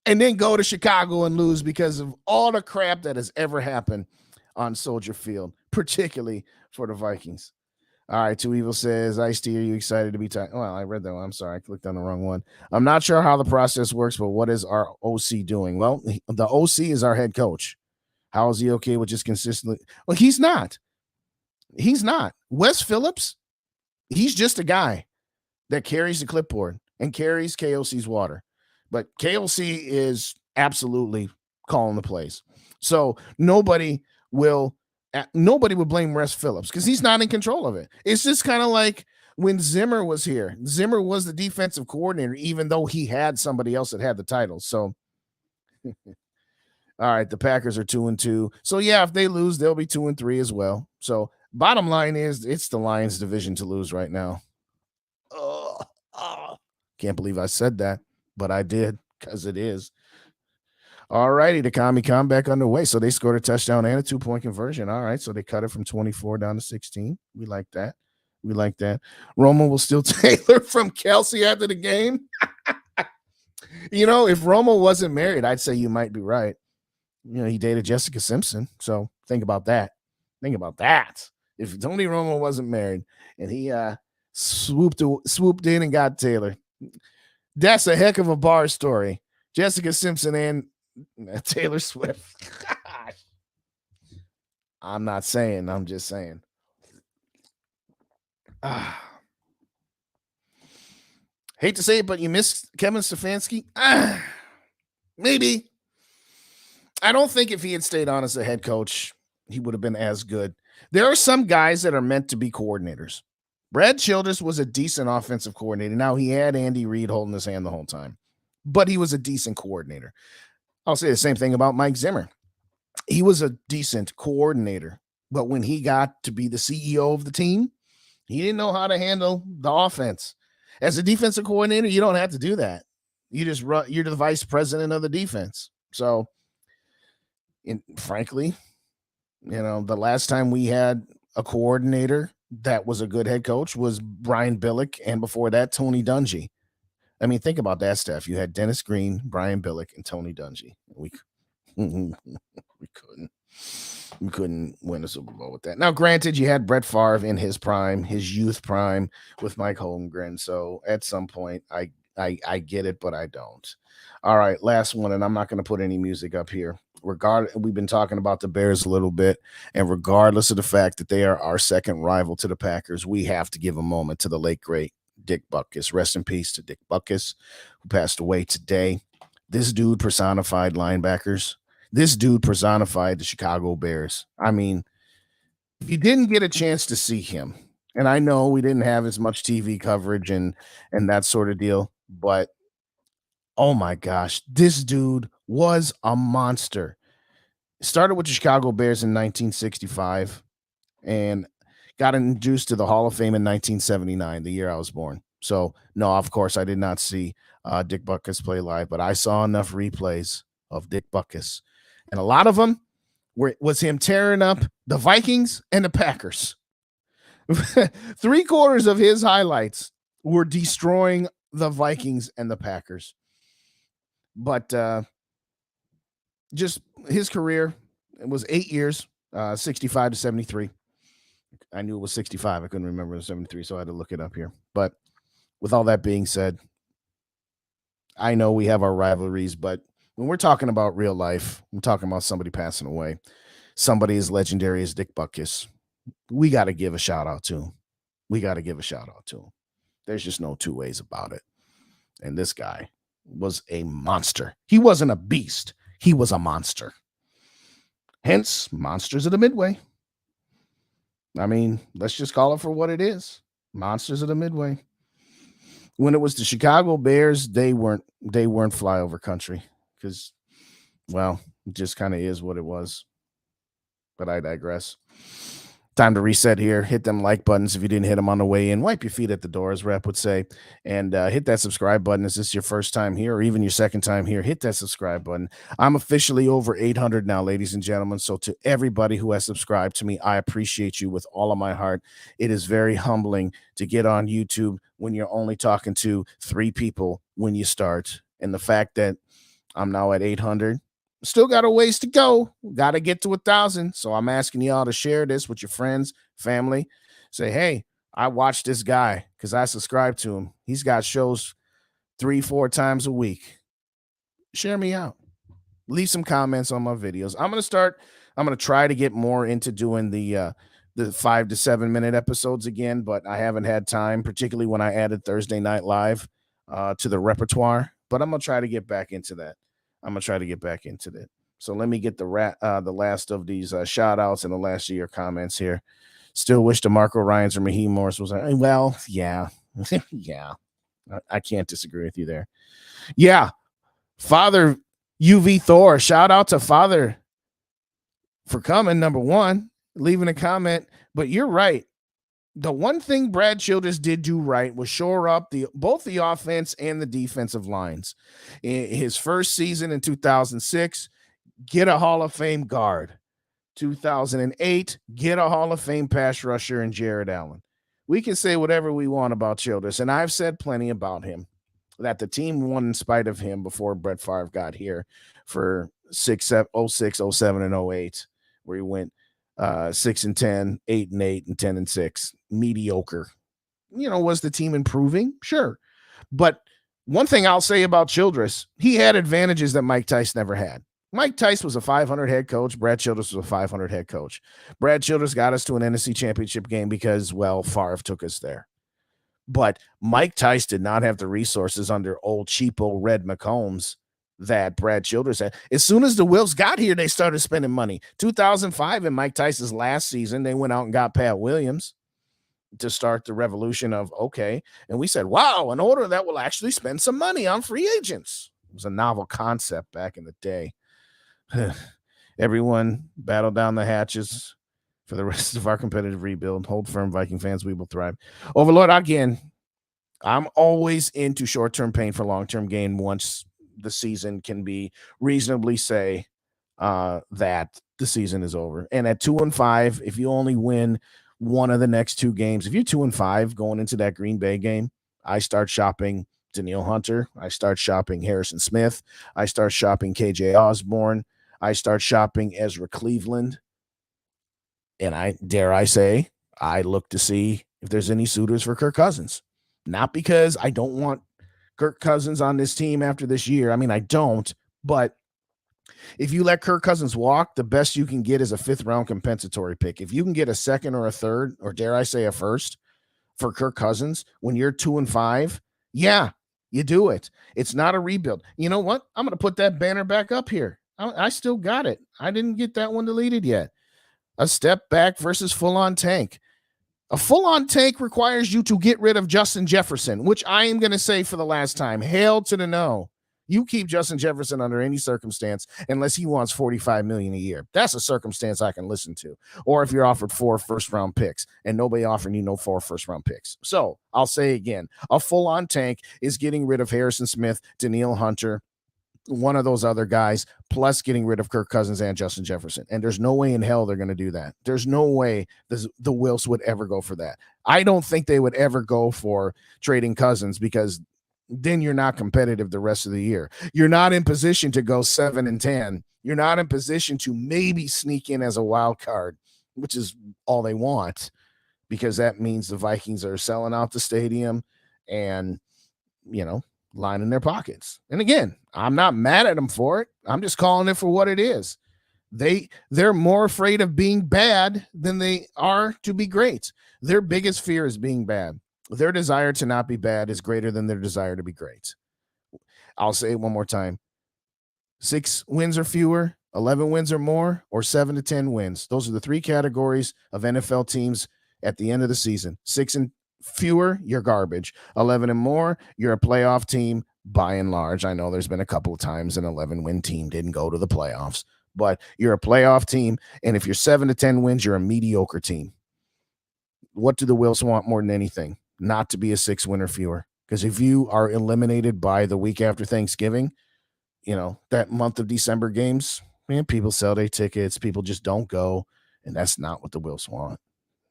and then go to Chicago and lose because of all the crap that has ever happened on Soldier Field, particularly for the Vikings. All right, Two Evil says, Ice-T, are you excited to be tied? Well, I read that one. I'm sorry. I clicked on the wrong one. I'm not sure how the process works, but what is our OC doing? Well, the OC is our head coach. How is he okay with just consistently? Well, he's not. He's not. Wes Phillips, he's just a guy that carries the clipboard and carries KOC's water. But KOC is absolutely calling the plays. So nobody would blame Wes Phillips because he's not in control of it. It's just kind of like when Zimmer was here. Zimmer was the defensive coordinator, even though he had somebody else that had the title. So all right, the Packers are 2-2. So yeah, if they lose, they'll be 2-3 as well. So bottom line is, it's the Lions' division to lose right now. Can't believe I said that, but I did, because it is. All righty, the Commie comeback underway. So they scored a touchdown and a 2-point conversion. All right, so they cut it from 24 down to 16. We like that. We like that. Romo will steal Taylor from Kelsey after the game. If Romo wasn't married, I'd say you might be right. He dated Jessica Simpson. So think about that. Think about that. If Tony Romo wasn't married and he swooped in and got Taylor, that's a heck of a bar story. Jessica Simpson and Taylor Swift. I'm not saying. I'm just saying. Hate to say it, but you missed Kevin Stefanski. Maybe. I don't think if he had stayed on as a head coach, he would have been as good. There are some guys that are meant to be coordinators. Brad Childress was a decent offensive coordinator. Now, he had Andy Reid holding his hand the whole time, but he was a decent coordinator. I'll say the same thing about Mike Zimmer. He was a decent coordinator, but when he got to be the CEO of the team, he didn't know how to handle the offense. As a defensive coordinator, you don't have to do that. You're the vice president of the defense. So, frankly, the last time we had a coordinator that was a good head coach was Brian Billick, and before that, Tony Dungy. I mean, think about that, Steph. You had Dennis Green, Brian Billick, and Tony Dungy. We couldn't win a Super Bowl with that. Now, granted, you had Brett Favre in his prime, his youth prime, with Mike Holmgren. So at some point, I get it, but I don't. All right, last one, and I'm not going to put any music up here. We've been talking about the Bears a little bit, and regardless of the fact that they are our second rival to the Packers, we have to give a moment to the late great Dick Butkus. Rest in peace to Dick Butkus, who passed away today. This dude personified linebackers. This dude personified the Chicago Bears. I mean, if you didn't get a chance to see him, and I know we didn't have as much TV coverage and that sort of deal, but oh my gosh, this dude was a monster. Started with the Chicago Bears in 1965 and got introduced to the Hall of Fame in 1979, the year I was born. So, no, of course, I did not see Dick Butkus play live, but I saw enough replays of Dick Butkus. And a lot of them was him tearing up the Vikings and the Packers. 3/4 of his highlights were destroying the Vikings and the Packers. But just his career, it was 8 years, 65 to 73. I knew it was 65. I couldn't remember the 73, so I had to look it up here. But with all that being said, I know we have our rivalries, but when we're talking about real life, we're talking about somebody passing away, somebody as legendary as Dick Butkus. We got to give a shout out to him. We got to give a shout out to him. There's just no two ways about it. And this guy was a monster. He wasn't a beast. He was a monster. Hence, Monsters of the Midway. I mean, let's just call it for what it is. Monsters of the Midway. When it was the Chicago Bears, they weren't flyover country because, well, it just kind of is what it was. But I digress. Time to reset here. Hit them like buttons if you didn't hit them on the way in. Wipe your feet at the door, as Rep would say. And hit that subscribe button. Is this your first time here or even your second time here? Hit that subscribe button. I'm officially over 800 now, ladies and gentlemen. So to everybody who has subscribed to me, I appreciate you with all of my heart. It is very humbling to get on YouTube when you're only talking to 3 people when you start. And the fact that I'm now at 800, still got a ways to go. Got to get to 1,000. So I'm asking y'all to share this with your friends, family. Say, hey, I watched this guy because I subscribe to him. He's got shows 3-4 times a week. Share me out. Leave some comments on my videos. I'm going to try to get more into doing the 5 to 7 minute episodes again, but I haven't had time, particularly when I added Thursday Night Live to the repertoire. But I'm going to try to get back into that. So let me get the last of these shout outs and the last of your comments here. Still wish DeMarco Ryans or Maheem Morris was well, yeah. Yeah. I can't disagree with you there. Yeah. Father UV Thor, shout out to Father for coming, number one, leaving a comment. But you're right. The one thing Brad Childress did do right was shore up both the offense and the defensive lines. In his first season in 2006, get a Hall of Fame guard. 2008, get a Hall of Fame pass rusher in Jared Allen. We can say whatever we want about Childress, and I've said plenty about him, that the team won in spite of him before Brett Favre got here for 06, 07, and 08, where he went 6-10, 8-8, and 10-6. Mediocre. Was the team improving? Sure. But one thing I'll say about Childress, he had advantages that Mike Tice never had. Mike Tice was a 500 head coach. Brad Childress was a 500 head coach. Brad Childress got us to an NFC championship game because, well, Favre took us there. But Mike Tice did not have the resources under old cheapo Red McCombs that Brad Childress had. As soon as the Wilfs got here, they started spending money. 2005, in Mike Tice's last season, they went out and got Pat Williams to start the revolution of, okay. And we said, wow, an order that will actually spend some money on free agents. It was a novel concept back in the day. Everyone battle down the hatches for the rest of our competitive rebuild. Hold firm, Viking fans. We will thrive. Overlord, again, I'm always into short-term pain for long-term gain once the season can be reasonably say that the season is over. And at 2-5, if you only win one of the next 2 games, if you're 2-5 going into that Green Bay game, I start shopping Danielle Hunter. I start shopping Harrison Smith. I start shopping KJ Osborne. I start shopping Ezra Cleveland. And I say, I look to see if there's any suitors for Kirk Cousins. Not because I don't want Kirk Cousins on this team after this year. I mean, I don't, but if you let Kirk Cousins walk, the best you can get is a 5th round compensatory pick. If you can get a 2nd or a 3rd, or dare I say a 1st for Kirk Cousins when you're 2-5, yeah, you do it. It's not a rebuild. You know what? I'm going to put that banner back up here. I still got it. I didn't get that one deleted yet. A step back versus full-on tank. A full-on tank requires you to get rid of Justin Jefferson, which I am going to say for the last time. Hail to the no. You keep Justin Jefferson under any circumstance unless he wants $45 million a year. That's a circumstance I can listen to. Or if you're offered 4 first-round picks and nobody offering you no 4 first-round picks. So I'll say again, a full-on tank is getting rid of Harrison Smith, Danielle Hunter, one of those other guys, plus getting rid of Kirk Cousins and Justin Jefferson. And there's no way in hell they're going to do that. There's no way the Wilfs would ever go for that. I don't think they would ever go for trading Cousins because then you're not competitive the rest of the year. You're not in position to go 7-10. You're not in position to maybe sneak in as a wild card, which is all they want. because that means the Vikings are selling out the stadium and, lining their pockets. And again, I'm not mad at them for it. I'm just calling it for what it is. They're more afraid of being bad than they are to be great. Their biggest fear is being bad. Their desire to not be bad is greater than their desire to be great. I'll say it one more time. 6 wins or fewer, 11 wins or more, or 7 to 10 wins. Those are the 3 categories of NFL teams at the end of the season. 6 and fewer, you're garbage. 11 and more, you're a playoff team by and large. I know there's been a couple of times an 11-win team didn't go to the playoffs, but you're a playoff team. And if you're 7 to 10 wins, you're a mediocre team. What do the Wills want more than anything? Not to be a 6 win or fewer. Because if you are eliminated by the week after Thanksgiving, that month of December games, man, people sell their tickets. People just don't go. And that's not what the Wills want.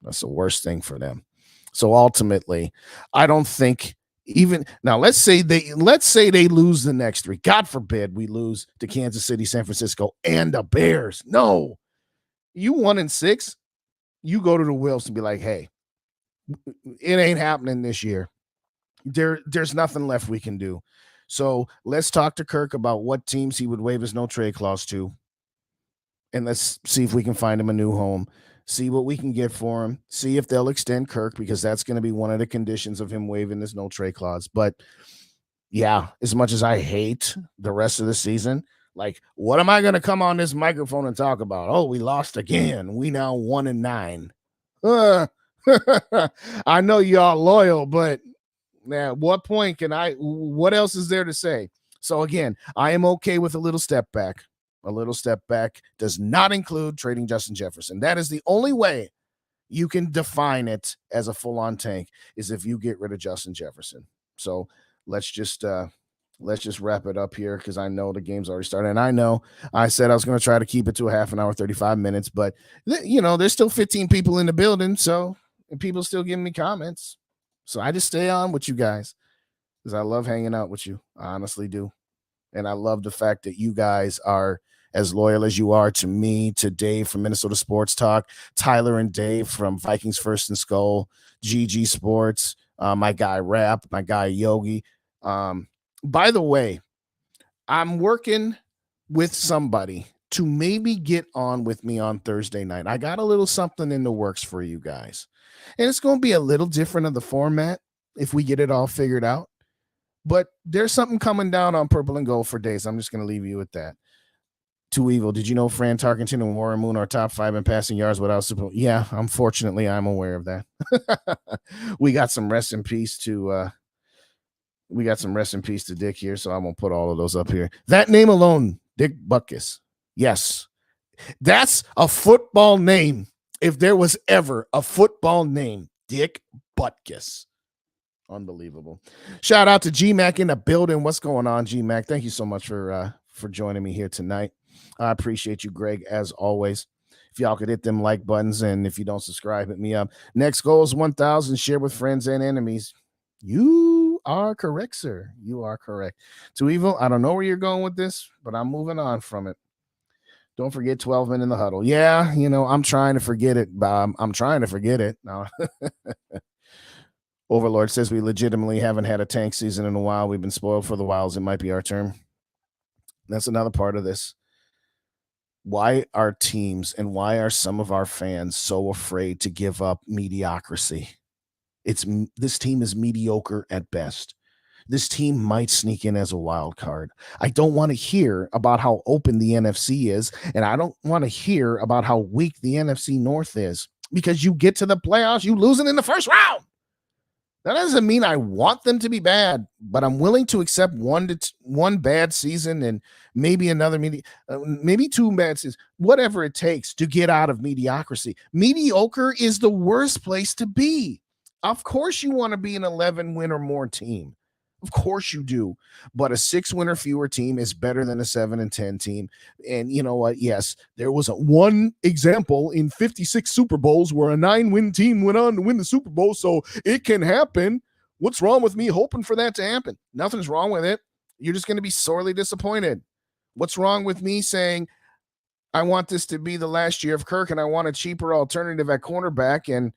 That's the worst thing for them. So ultimately, I don't think even now, let's say they lose the next 3. God forbid we lose to Kansas City, San Francisco, and the Bears. No, you 1-6, you go to the Wills and be like, hey, it ain't happening this year. There's nothing left we can do. So let's talk to Kirk about what teams he would waive his no trade clause to. And let's see if we can find him a new home. See what we can get for him. See if they'll extend Kirk, because that's going to be one of the conditions of him waiving his no trade clause. But yeah, as much as I hate the rest of the season, like, what am I going to come on this microphone and talk about? Oh, we lost again. We now 1-9. I know y'all loyal, but at what point what else is there to say? So again, I am okay with a little step back. A little step back does not include trading Justin Jefferson. That is the only way you can define it as a full-on tank, is if you get rid of Justin Jefferson. So let's just wrap it up here, because I know the game's already started. And I know I said I was going to try to keep it to a half an hour, 35 minutes, but there's still 15 people in the building. So, and people still giving me comments. So I just stay on with you guys, because I love hanging out with you. I honestly do. And I love the fact that you guys are as loyal as you are to me, to Dave from Minnesota Sports Talk, Tyler and Dave from Vikings First and SKOL, GG Sports, my guy Rap, my guy Yogi. By the way, I'm working with somebody to maybe get on with me on Thursday night. I got a little something in the works for you guys. And it's going to be a little different of the format if we get it all figured out. But there's something coming down on Purple and Gold for days. I'm just going to leave you with that. Too Evil. Did you know Fran Tarkenton and Warren Moon are top 5 in passing yards without Super? Yeah, unfortunately, I'm aware of that. We got some rest in peace to Dick here, so I won't put all of those up here. That name alone, Dick Butkus. Yes, that's a football name. If there was ever a football name, Dick Butkus. Unbelievable. Shout out to G-Mac in the building. What's going on, G-Mac? Thank you so much for joining me here tonight. I appreciate you, Greg, as always. If y'all could hit them like buttons, and if you don't subscribe, hit me up. Next goal is 1,000. Share with friends and enemies. You are correct, sir. You are correct. Too Evil, I don't know where you're going with this, but I'm moving on from it. Don't forget 12 men in the huddle. Yeah, I'm trying to forget it, Bob. I'm trying to forget it. No. Overlord says we legitimately haven't had a tank season in a while. We've been spoiled for the Wilds. It might be our turn. That's another part of this. Why are teams and why are some of our fans so afraid to give up mediocrity? This team is mediocre at best. This team might sneak in as a wild card. I don't want to hear about how open the NFC is, and I don't want to hear about how weak the NFC North is, because you get to the playoffs, you losing in the first round. That doesn't mean I want them to be bad, but I'm willing to accept one bad season and maybe another maybe 2 bad seasons, whatever it takes to get out of mediocrity. Mediocre is the worst place to be. Of course you want to be an 11 win or more team. Of course you do. But a 6 win or fewer team is better than a 7 and 10 team. And you know what? Yes, there was one example in 56 Super Bowls where a 9-win team went on to win the Super Bowl. So it can happen. What's wrong with me hoping for that to happen? Nothing's wrong with it. You're just going to be sorely disappointed. What's wrong with me saying, I want this to be the last year of Kirk and I want a cheaper alternative at cornerback, and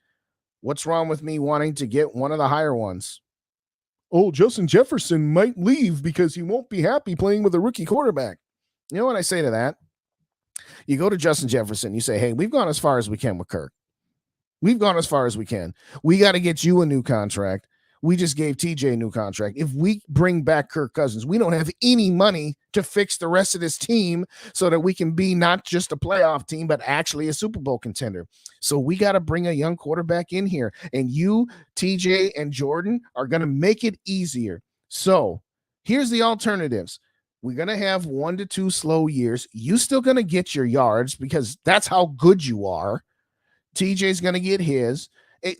What's wrong with me wanting to get one of the higher ones? Oh, Justin Jefferson might leave because he won't be happy playing with a rookie quarterback. You know what I say to that? You go to Justin Jefferson, you say, hey, we've gone as far as we can with Kirk. We've gone as far as we can. We got to get you a new contract. We just gave TJ a new contract. If we bring back Kirk Cousins, we don't have any money to fix the rest of this team so that we can be not just a playoff team, but actually a Super Bowl contender. So we got to bring a young quarterback in here. And you, TJ, and Jordan are going to make it easier. So here's the alternatives. We're going to have 1 to 2 slow years. You still going to get your yards because that's how good you are. TJ's going to get his.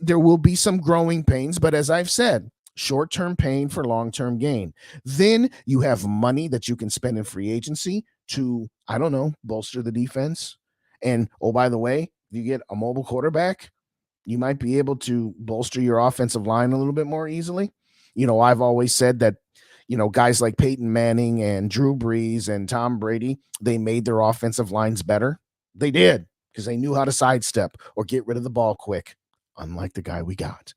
There will be some growing pains, but as I've said, short-term pain for long-term gain. Then you have money that you can spend in free agency to, I don't know, bolster the defense. And, oh, by the way, if you get a mobile quarterback, you might be able to bolster your offensive line a little bit more easily. You know, I've always said that, you know, guys like Peyton Manning and Drew Brees and Tom Brady, they made their offensive lines better. They did because they knew how to sidestep or get rid of the ball quick, unlike the guy we got.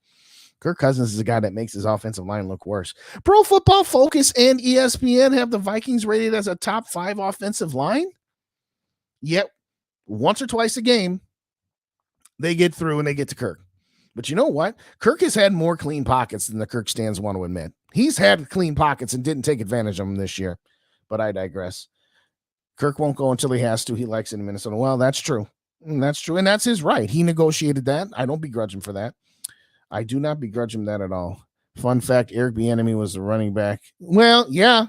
Kirk Cousins is a guy that makes his offensive line look worse. Pro Football Focus and ESPN have the Vikings rated as a top 5 offensive line. Yet, once or twice a game, they get through and they get to Kirk. But you know what? Kirk has had more clean pockets than the Kirk stands want to admit. He's had clean pockets and didn't take advantage of them this year. But I digress. Kirk won't go until he has to. He likes it in Minnesota. Well, that's true. That's true. And that's his right. He negotiated that. I don't begrudge him for that. I do not begrudge him that at all. Fun fact, Eric Bieniemy was the running back. Well, yeah.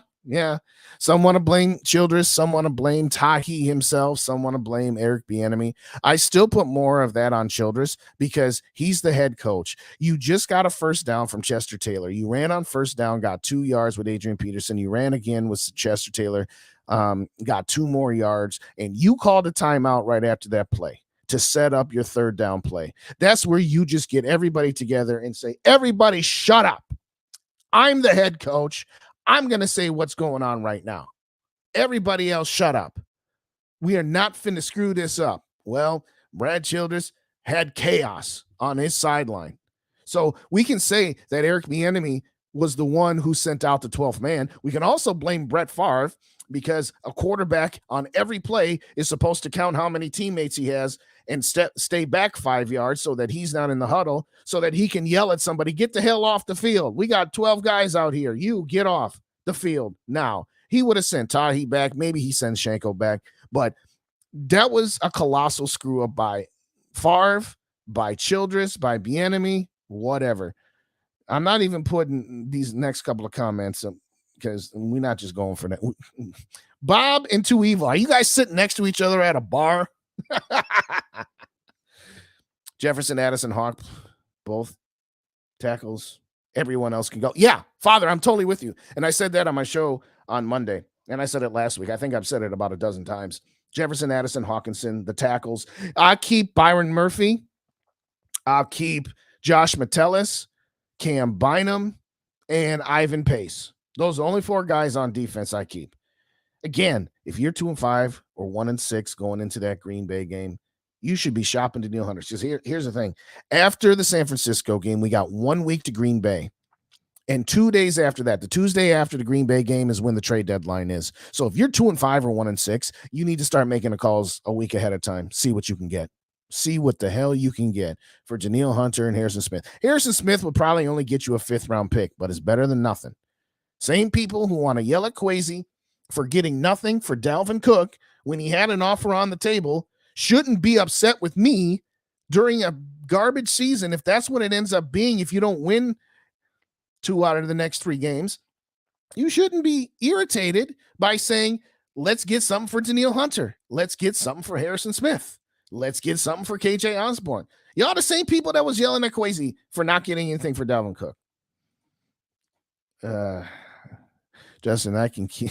Some want to blame Childress. Some want to blame Tahi himself. Some want to blame Eric Bieniemy. I still put more of that on Childress because he's the head coach. You just got a first down from Chester Taylor. You ran on first down, got 2 yards with Adrian Peterson. You ran again with Chester Taylor, got 2 more yards, and you called a timeout right after that play to set up your third down play. That's where you just get everybody together and say, everybody shut up. I'm the head coach. I'm going to say what's going on right now. Everybody else shut up. We are not finna screw this up. Well, Brad Childress had chaos on his sideline. So we can say that Eric Bieniemy was the one who sent out the 12th man. We can also blame Brett Favre because a quarterback on every play is supposed to count how many teammates he has and stay back 5 yards so that he's not in the huddle, so that he can yell at somebody, get the hell off the field. We got 12 guys out here. You get off the field now. He would have sent Tahi back. Maybe he sends Shanko back. But that was a colossal screw up by Favre, by Childress, by Bieniemy, whatever. I'm not even putting these next couple of comments up because we're not just going for that. Bob and Too Evil, are you guys sitting next to each other at a bar? Jefferson, Addison, Hawk, both tackles. Everyone else can go. Yeah, Father, I'm totally with you. And I said that on my show on Monday, and I said it last week. I think I've said it about a dozen times. Jefferson, Addison, Hawkinson, the tackles. I'll keep Byron Murphy. I'll keep Josh Metellus, Cam Bynum, and Ivan Pace. Those are the only 4 guys on defense I keep. Again, if you're 2-5 or 1-6 going into that Green Bay game, you should be shopping Danielle Hunter. Because here's the thing. After the San Francisco game, we got 1 week to Green Bay. And 2 days after that, the Tuesday after the Green Bay game is when the trade deadline is. So if you're 2-5 or 1-6, you need to start making the calls a week ahead of time. See what you can get. See what the hell you can get for Danielle Hunter and Harrison Smith. Harrison Smith would probably only get you a 5th-round pick, but it's better than nothing. Same people who want to yell at Kwesi for getting nothing for Dalvin Cook when he had an offer on the table shouldn't be upset with me during a garbage season if that's what it ends up being. If you don't win 2 out of the next 3 games, you shouldn't be irritated by saying, let's get something for Danielle Hunter. Let's get something for Harrison Smith. Let's get something for KJ Osborne. Y'all the same people that was yelling at Kwesi for not getting anything for Dalvin Cook. Justin, I can keep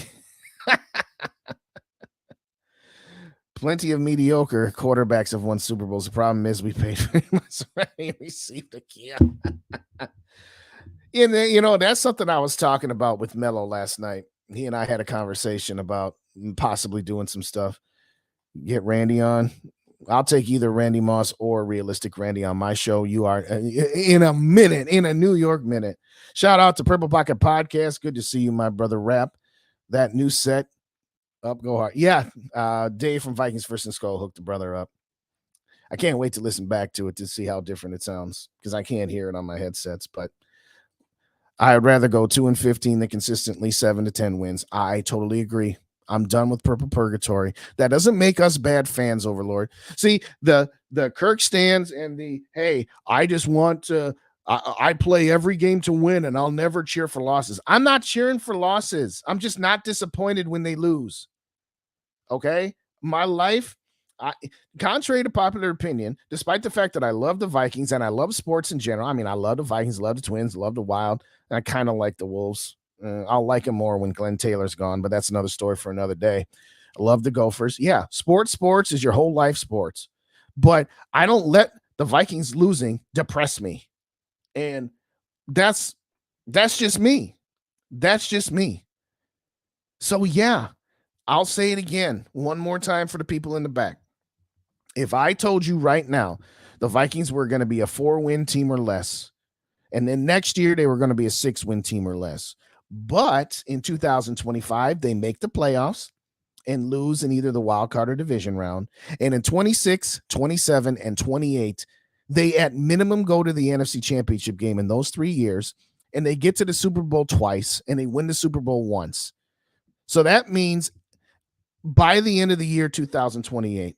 plenty of mediocre quarterbacks have won Super Bowls. The problem is we paid for him. He received a key. And then, you know, that's something I was talking about with Mello last night. He and I had a conversation about possibly doing some stuff. Get Randy on. I'll take either Randy Moss or Realistic Randy on my show. You are in a minute, in a New York minute. Shout out to Purple Pocket Podcast. Good to see you, my brother. Rap that new set up, go hard. Yeah, Dave from Vikings First and SKOL hooked the brother up. I can't wait to listen back to it to see how different it sounds because I can't hear it on my headsets. But I'd rather go 2-15 than consistently 7-10 wins. I totally agree. I'm done with Purple Purgatory. That doesn't make us bad fans, Overlord. See, the Kirk stands and the, hey, I just want to, I play every game to win and I'll never cheer for losses. I'm not cheering for losses. I'm just not disappointed when they lose. Okay? My life, contrary to popular opinion, despite the fact that I love the Vikings and I love sports in general. I mean, I love the Vikings, love the Twins, love the Wild, and I kind of like the Wolves. I'll like him more when Glenn Taylor's gone, but that's another story for another day. I love the Gophers. Yeah, sports is your whole life sports. But I don't let the Vikings losing depress me. And that's just me. That's just me. So yeah, I'll say it again one more time for the people in the back. If I told you right now the Vikings were going to be a 4-win team or less, and then next year they were going to be a 6-win team or less, but in 2025 they make the playoffs and lose in either the wild card or division round, and in 26, 27, and 28 they at minimum go to the NFC Championship game in those 3 years, and they get to the Super Bowl twice and they win the Super Bowl once. So that means by the end of the year 2028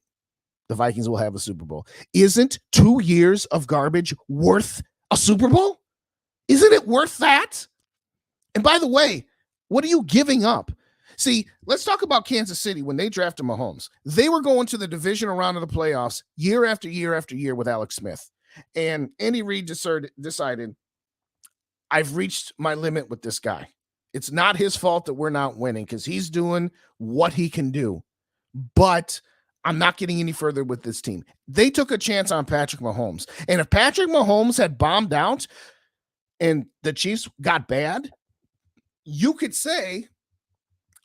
the Vikings will have a Super Bowl. Isn't 2 years of garbage worth a Super Bowl? Isn't it worth that? And by the way, what are you giving up? See, let's talk about Kansas City when they drafted Mahomes. They were going to the divisional round of the playoffs year after year after year with Alex Smith. And Andy Reid decided, I've reached my limit with this guy. It's not his fault that we're not winning because he's doing what he can do. But I'm not getting any further with this team. They took a chance on Patrick Mahomes. And if Patrick Mahomes had bombed out and the Chiefs got bad, you could say,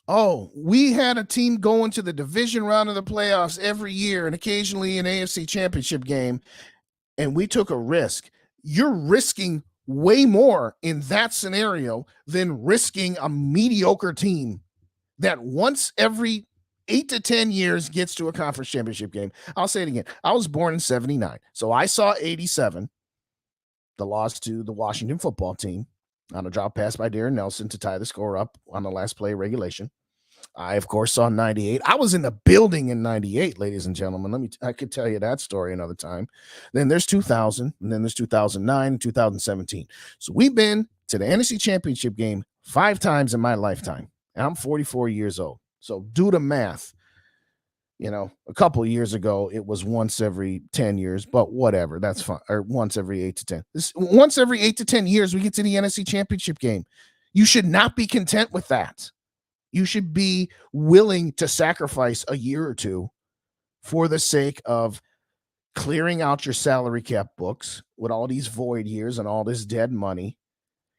oh, we had a team going to the division round of the playoffs every year and occasionally an AFC Championship game, and we took a risk. You're risking way more in that scenario than risking a mediocre team that once every 8 to 10 years gets to a conference championship game. I'll say it again. I was born in 79. So I saw 87, the loss to the Washington football team on a drop pass by Darren Nelson to tie the score up on the last play of regulation. I, of course, saw 98. I was in the building in 98, ladies and gentlemen. I could tell you that story another time. Then there's 2000, and then there's 2009, 2017. So we've been to the NFC Championship game 5 times in my lifetime. And I'm 44 years old. So do the math. You know, a couple of years ago, it was once every 10 years, but whatever. That's fine. Or once every 8 to 10. Once every 8 to 10 years, we get to the NFC Championship game. You should not be content with that. You should be willing to sacrifice a year or two for the sake of clearing out your salary cap books with all these void years and all this dead money,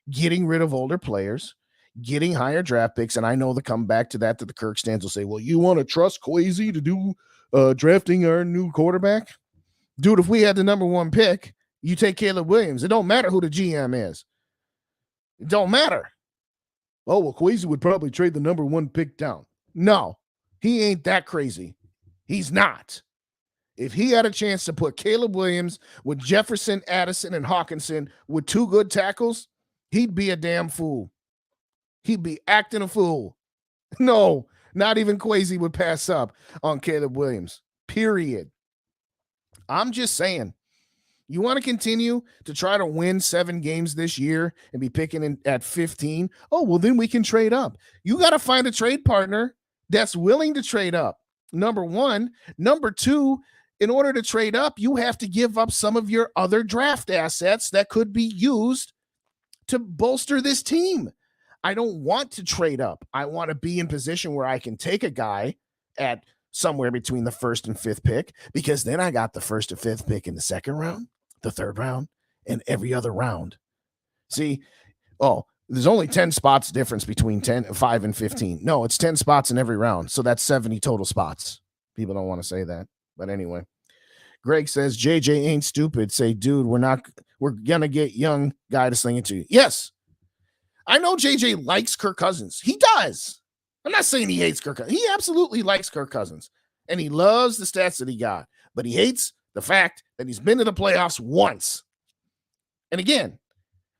getting rid of older players, getting higher draft picks. And I know the come back to that the Kirk stands will say, well, you want to trust Kwesi to do drafting our new quarterback? Dude, if we had the number 1 pick, you take Caleb Williams. It don't matter who the GM is. It don't matter. Oh, well, Kwesi would probably trade the number 1 pick down. No, he ain't that crazy. He's not. If he had a chance to put Caleb Williams with Jefferson, Addison, and Hawkinson with 2 good tackles, he'd be a damn fool. He'd be acting a fool. No, not even Kwesi would pass up on Caleb Williams, period. I'm just saying, you want to continue to try to win 7 games this year and be picking at 15? Oh, well, then we can trade up. You got to find a trade partner that's willing to trade up. Number 1. Number 2, in order to trade up, you have to give up some of your other draft assets that could be used to bolster this team. I don't want to trade up. I want to be in position where I can take a guy at somewhere between the 1st and 5th pick, because then I got the 1st and 5th pick in the 2nd round, the 3rd round, and every other round. See, there's only 10 spots difference between 5 and 15. No, it's 10 spots in every round. So that's 70 total spots. People don't want to say that. But anyway, Greg says JJ ain't stupid. Say, dude, we're gonna get young guy to sling it to you. Yes, I know JJ likes Kirk Cousins. He does. I'm not saying he hates Kirk Cousins. He absolutely likes Kirk Cousins, and he loves the stats that he got. But he hates the fact that he's been to the playoffs once. And again,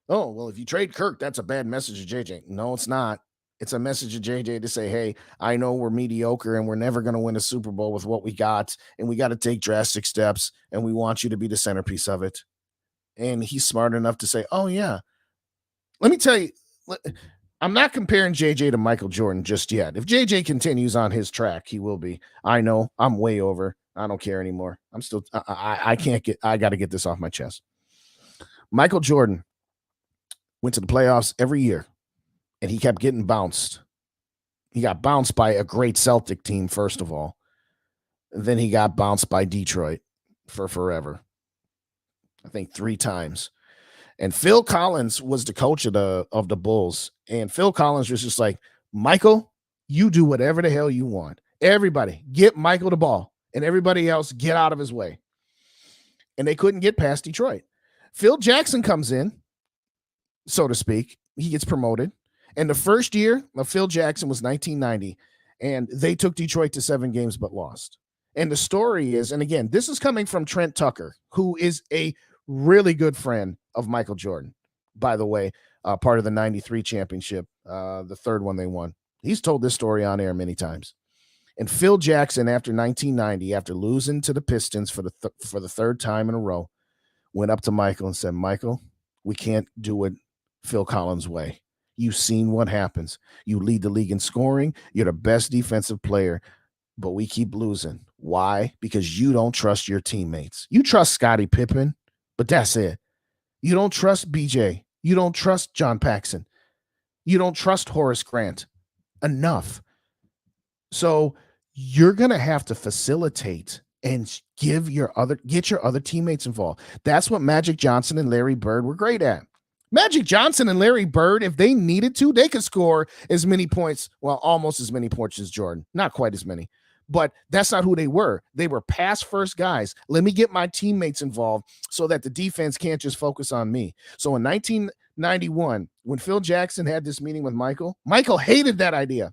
oh well, if you trade Kirk, that's a bad message to JJ. No, it's not. It's a message to JJ to say, hey, I know we're mediocre and we're never going to win a Super Bowl with what we got, and we got to take drastic steps, and we want you to be the centerpiece of it. And he's smart enough to say, oh, yeah. Let me tell you, I'm not comparing JJ to Michael Jordan just yet. If JJ continues on his track, he will be. I know I'm way over. I don't care anymore. I'm still, I got to get this off my chest. Michael Jordan went to the playoffs every year, and he kept getting bounced. He got bounced by a great Celtic team, first of all. Then he got bounced by Detroit for forever. I think 3 times. And Phil Collins was the coach of the Bulls. And Phil Collins was just like, Michael, you do whatever the hell you want. Everybody, get Michael the ball. And everybody else, get out of his way. And they couldn't get past Detroit. Phil Jackson comes in, so to speak. He gets promoted. And the first year of Phil Jackson was 1990. And they took Detroit to 7 games but lost. And the story is, and again, this is coming from Trent Tucker, who is a really good friend of Michael Jordan, by the way, part of the 93 championship, the third one they won. He's told this story on air many times. And Phil Jackson, after 1990, after losing to the Pistons for the third time in a row, went up to Michael and said, Michael, we can't do it Phil Collins' way. You've seen what happens. You lead the league in scoring. You're the best defensive player, but we keep losing. Why? Because you don't trust your teammates. You trust Scottie Pippen, but that's it. You don't trust BJ. You don't trust John Paxson. You don't trust Horace Grant enough. So you're going to have to facilitate and get your other teammates involved. That's what Magic Johnson and Larry Bird were great at. Magic Johnson and Larry Bird, if they needed to, they could score as many points, well, almost as many points as Jordan. Not quite as many. But that's not who they were. They were pass-first guys. Let me get my teammates involved so that the defense can't just focus on me. So in 1991, when Phil Jackson had this meeting with Michael hated that idea.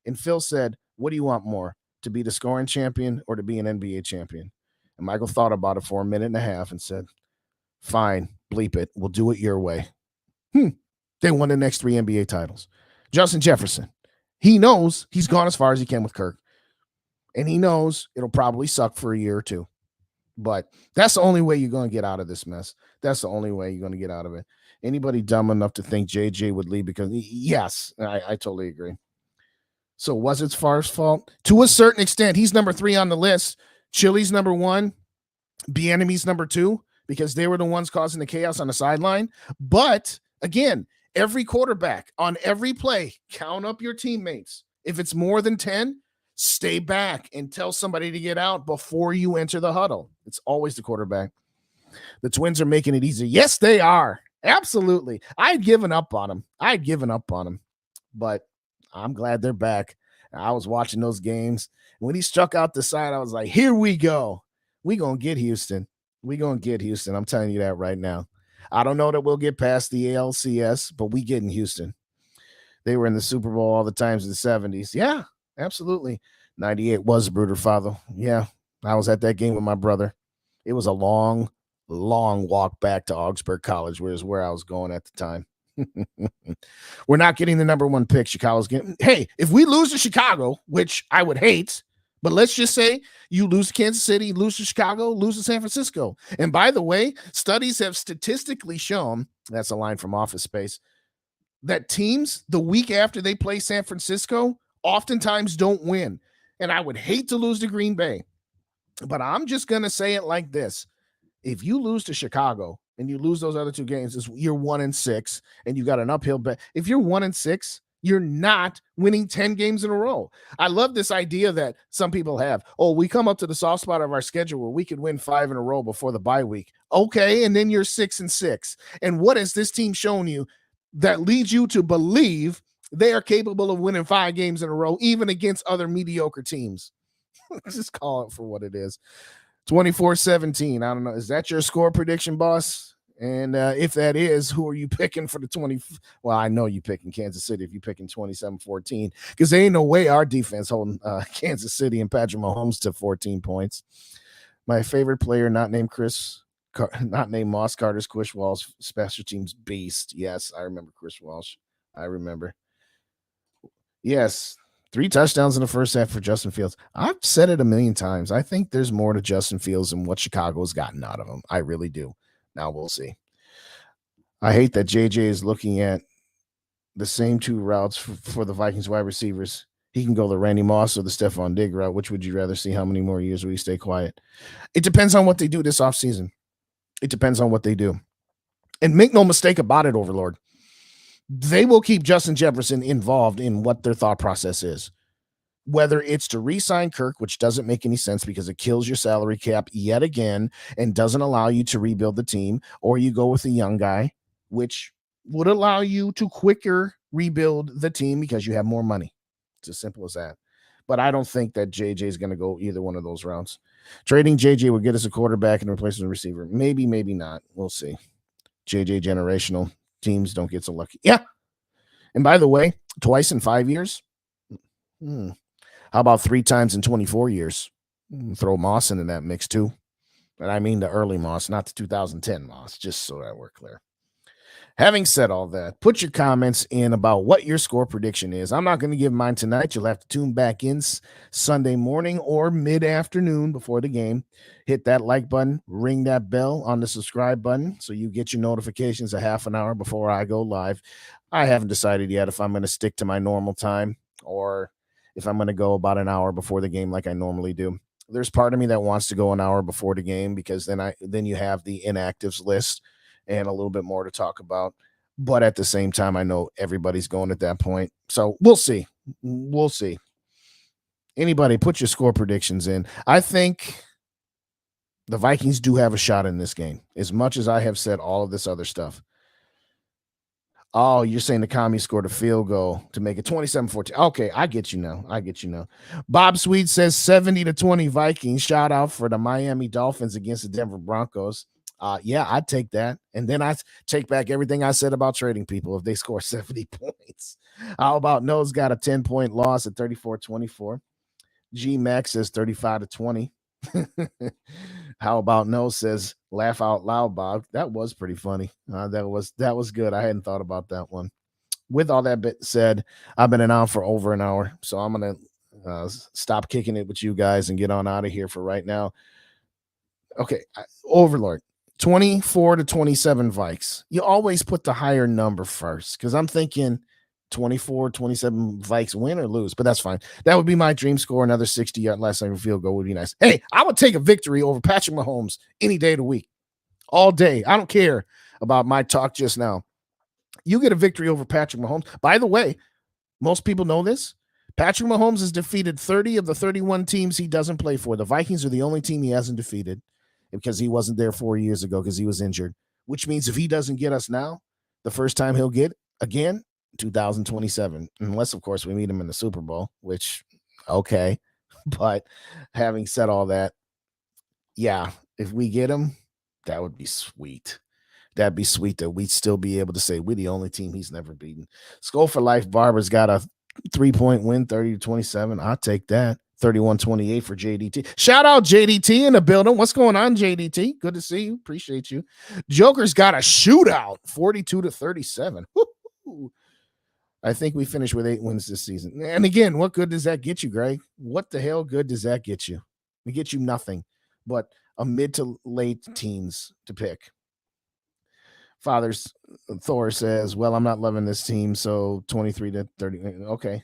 And Phil said, what do you want more, to be the scoring champion or to be an NBA champion? And Michael thought about it for a minute and a half and said, fine, bleep it. We'll do it your way. They won the next 3 NBA titles. Justin Jefferson, he knows he's gone as far as he can with Kirk. And he knows it'll probably suck for a year or 2. But that's the only way you're going to get out of this mess. That's the only way you're going to get out of it. Anybody dumb enough to think JJ would leave? Because, yes, I totally agree. So was it Favre's fault? To a certain extent, he's number 3 on the list. Chili's number 1. Bieniemy's number 2, because they were the ones causing the chaos on the sideline. But, again, every quarterback on every play, count up your teammates. If it's more than 10, stay back and tell somebody to get out before you enter the huddle. It's always the quarterback. The Twins are making it easy. Yes, they are. Absolutely. I'd given up on them. But I'm glad they're back. I was watching those games. When he struck out the side, I was like, here we go. We're going to get Houston. I'm telling you that right now. I don't know that we'll get past the ALCS, but we get in Houston. They were in the Super Bowl all the times in the 70s. Yeah. Absolutely. 98 was Bruder Father. Yeah, I was at that game with my brother. It was a long walk back to Augsburg College, which is where I was going at the time. We're not getting the number 1 pick. Chicago's getting. Hey, if we lose to Chicago, which I would hate, but let's just say you lose to Kansas City, lose to Chicago, lose to San Francisco. And by the way, studies have statistically shown, that's a line from Office Space, that teams the week after they play San Francisco oftentimes don't win. And I would hate to lose to Green Bay, but I'm just going to say it like this. If you lose to Chicago and you lose those other 2 games, you're 1-6 and you got an uphill bet. If you're 1-6, you're not winning 10 games in a row. I love this idea that some people have. Oh, we come up to the soft spot of our schedule where we could win 5 in a row before the bye week. Okay. And then you're 6-6. And what has this team shown you that leads you to believe they are capable of winning 5 games in a row, even against other mediocre teams? Just call it for what it is. 24-17. I don't know. Is that your score prediction, boss? And if that is, who are you picking for the 20? Well, I know you picking Kansas City if you're picking 27-14, because there ain't no way our defense holding Kansas City and Patrick Mahomes to 14 points. My favorite player, not named not named Moss, Carter's Chris Walsh, special teams beast. Yes, I remember Chris Walsh. I remember. Yes, 3 touchdowns in the first half for Justin Fields. I've said it a million times. I think there's more to Justin Fields than what Chicago's gotten out of him. I really do. Now we'll see. I hate that JJ is looking at the same 2 routes for the Vikings wide receivers. He can go the Randy Moss or the Stephon Diggs route. Which would you rather see? How many more years will he stay quiet? It depends on what they do this offseason. It depends on what they do. And make no mistake about it, Overlord. They will keep Justin Jefferson involved in what their thought process is. Whether it's to re-sign Kirk, which doesn't make any sense because it kills your salary cap yet again and doesn't allow you to rebuild the team, or you go with a young guy, which would allow you to quicker rebuild the team because you have more money. It's as simple as that. But I don't think that JJ is going to go either one of those routes. Trading JJ would get us a quarterback and replace a receiver. Maybe, maybe not. We'll see. JJ generational. Teams don't get so lucky. Yeah. And by the way, twice in 5 years. How about 3 times in 24 years? Throw Moss into that mix too. And I mean the early Moss, not the 2010 Moss, just so that we're clear. Having said all that, put your comments in about what your score prediction is. I'm not going to give mine tonight. You'll have to tune back in Sunday morning or mid-afternoon before the game. Hit that like button, ring that bell on the subscribe button so you get your notifications a half an hour before I go live. I haven't decided yet if I'm going to stick to my normal time or if I'm going to go about an hour before the game like I normally do. There's part of me that wants to go an hour before the game because then you have the inactives list and a little bit more to talk about. But at the same time, I know everybody's going at that point. So we'll see. We'll see. Anybody, put your score predictions in. I think the Vikings do have a shot in this game, as much as I have said all of this other stuff. Oh, you're saying the Commies scored a field goal to make it 27-14. Okay, I get you now. Bob Sweet says 70-20 Vikings. Shout out for the Miami Dolphins against the Denver Broncos. Yeah, I'd take that. And then I take back everything I said about trading people if they score 70 points. How about No's got a 10-point loss at 34-24? G Max says 35-20. How about No says laugh out loud, Bob? That was pretty funny. That was good. I hadn't thought about that one. With all that bit said, I've been on for over an hour, so I'm gonna stop kicking it with you guys and get on out of here for right now. Okay, Overlord, 24-27 Vikes. You always put the higher number first because I'm thinking 24-27 Vikes win or lose, but that's fine. That would be my dream score. Another 60-yard last second field goal would be nice. Hey, I would take a victory over Patrick Mahomes any day of the week, all day. I don't care about my talk just now. You get a victory over Patrick Mahomes. By the way, most people know this. Patrick Mahomes has defeated 30 of the 31 teams he doesn't play for. The Vikings are the only team he hasn't defeated because he wasn't there 4 years ago because he was injured, which means if he doesn't get us now, the first time he'll get again, 2027, unless of course we meet him in the Super Bowl, which okay. But having said all that, yeah, if we get him, that would be sweet. That'd be sweet that we'd still be able to say we're the only team he's never beaten. Skol for Life Barber's got a 3-point win, 30-27. I'll take that. 31-28 for JDT. Shout out JDT in the building. What's going on, JDT? Good to see you. Appreciate you. Joker's got a shootout, 42-37. Woo-hoo. I think we finished with 8 wins this season. And again, what good does that get you, Greg? What the hell good does that get you? It gets you nothing but a mid to late teens to pick. Father's Thor says, well, I'm not loving this team, so 23-30. Okay.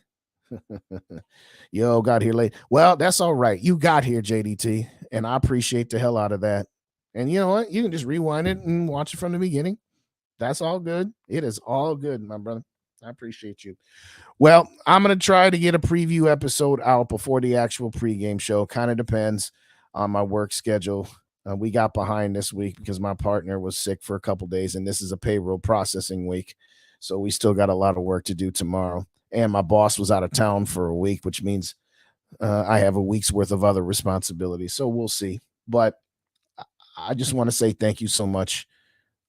Yo, got here late. Well, that's all right. You got here, JDT, and I appreciate the hell out of that. And you know what? You can just rewind it and watch it from the beginning. That's all good. It is all good, my brother. I appreciate you. Well, I'm going to try to get a preview episode out before the actual pregame show. Kind of depends on my work schedule. We got behind this week because my partner was sick for a couple days, and this is a payroll processing week. So we still got a lot of work to do tomorrow. And my boss was out of town for a week, which means I have a week's worth of other responsibilities. So we'll see. But I just want to say thank you so much.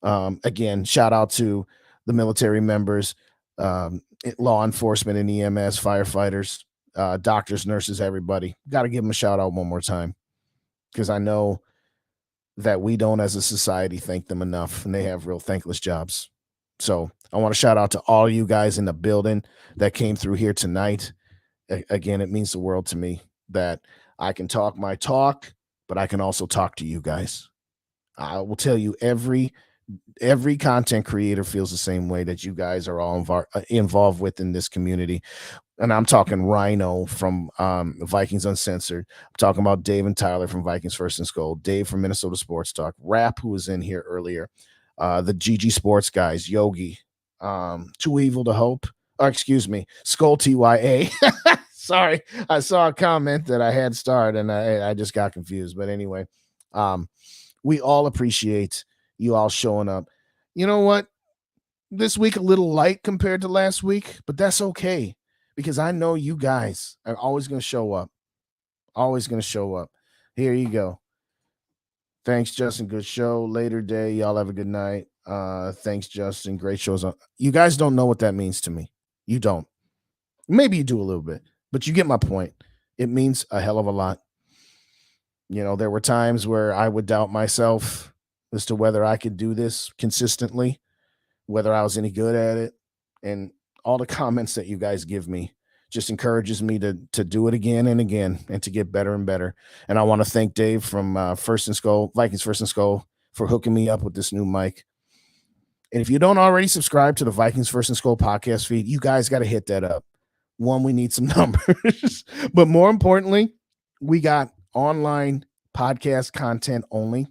Again, shout out to the military members, law enforcement and EMS, firefighters, doctors, nurses, everybody. Got to give them a shout out one more time because I know that we don't, as a society, thank them enough, and they have real thankless jobs. So I want to shout out to all you guys in the building that came through here tonight. Again, it means the world to me that I can talk my talk, but I can also talk to you guys. I will tell you every content creator feels the same way that you guys are all involved with in this community. And I'm talking Rhino from Vikings Uncensored. I'm talking about Dave and Tyler from Vikings First and SKOL, Dave from Minnesota Sports Talk, Rap, who was in here earlier, the GG Sports guys, Yogi, Too Evil to Hope, or excuse me, SKOL TYA. Sorry, I saw a comment that I had started and I just got confused. But anyway, we all appreciate you all showing up. You know what? This week a little light compared to last week, but that's okay because I know you guys are always going to show up. Always going to show up. Here you go. Thanks, Justin. Good show. Later day. Y'all have a good night. Thanks, Justin. Great shows. You guys don't know what that means to me. You don't. Maybe you do a little bit, but you get my point. It means a hell of a lot. You know, there were times where I would doubt myself as to whether I could do this consistently, whether I was any good at it. And all the comments that you guys give me just encourages me to do it again and again and to get better and better. And I want to thank Dave from First and SKOL, Vikings First and SKOL, for hooking me up with this new mic. And if you don't already subscribe to the Vikings First and SKOL podcast feed, you guys got to hit that up. One, we need some numbers, but more importantly, we got online podcast content only.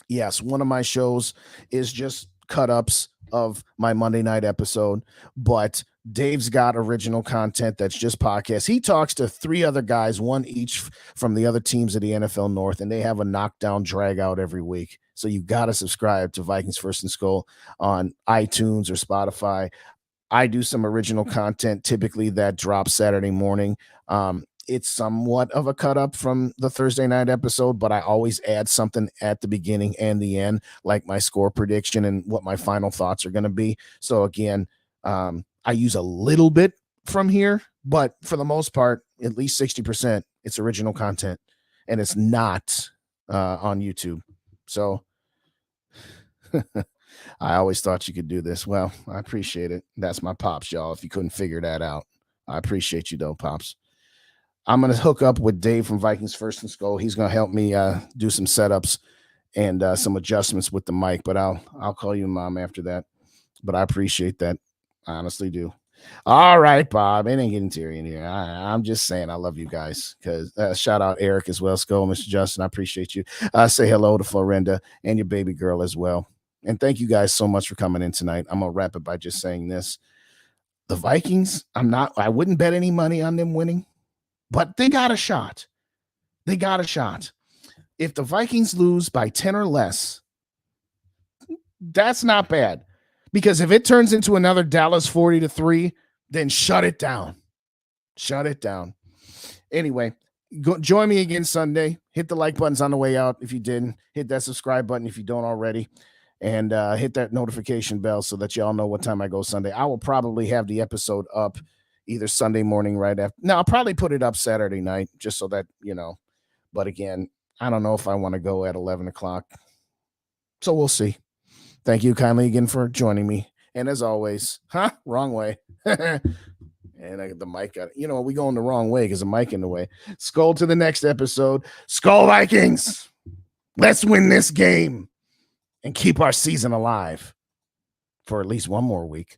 Yes, one of my shows is just cut ups of my Monday night episode, but Dave's got original content that's just podcast. He talks to 3 other guys, one each from the other teams of the NFL North, and they have a knockdown drag out every week. So you got to subscribe to Vikings First and SKOL on iTunes or Spotify. I do some original content typically that drops Saturday morning. It's somewhat of a cut up from the Thursday night episode, but I always add something at the beginning and the end, like my score prediction and what my final thoughts are going to be. So again, I use a little bit from here, but for the most part, at least 60%, it's original content and it's not on YouTube. So I always thought you could do this. Well, I appreciate it. That's my Pops, y'all. If you couldn't figure that out, I appreciate you though, Pops. I'm going to hook up with Dave from Vikings First and SKOL. He's going to help me do some setups and some adjustments with the mic, but I'll call you Mom after that. But I appreciate that. I honestly do. All right, Bob. It ain't getting teary in here. I'm just saying I love you guys because shout out Eric as well. SKOL, Mr. Justin, I appreciate you. Say hello to Florinda and your baby girl as well. And thank you guys so much for coming in tonight. I'm going to wrap it by just saying this. The Vikings, I wouldn't bet any money on them winning, but they got a shot. They got a shot. If the Vikings lose by 10 or less, that's not bad. Because if it turns into another Dallas 40-3, then shut it down. Shut it down. Anyway, join me again Sunday. Hit the like buttons on the way out if you didn't. Hit that subscribe button if you don't already. And hit that notification bell so that y'all know what time I go Sunday. I will probably have the episode up either Sunday morning right after. No, I'll probably put it up Saturday night just so that, you know. But again, I don't know if I want to go at 11 o'clock. So we'll see. Thank you kindly again for joining me. And as always, wrong way. And I get the mic out. You know, we going the wrong way because the mic in the way. SKOL to the next episode. SKOL Vikings. Let's win this game and keep our season alive for at least one more week.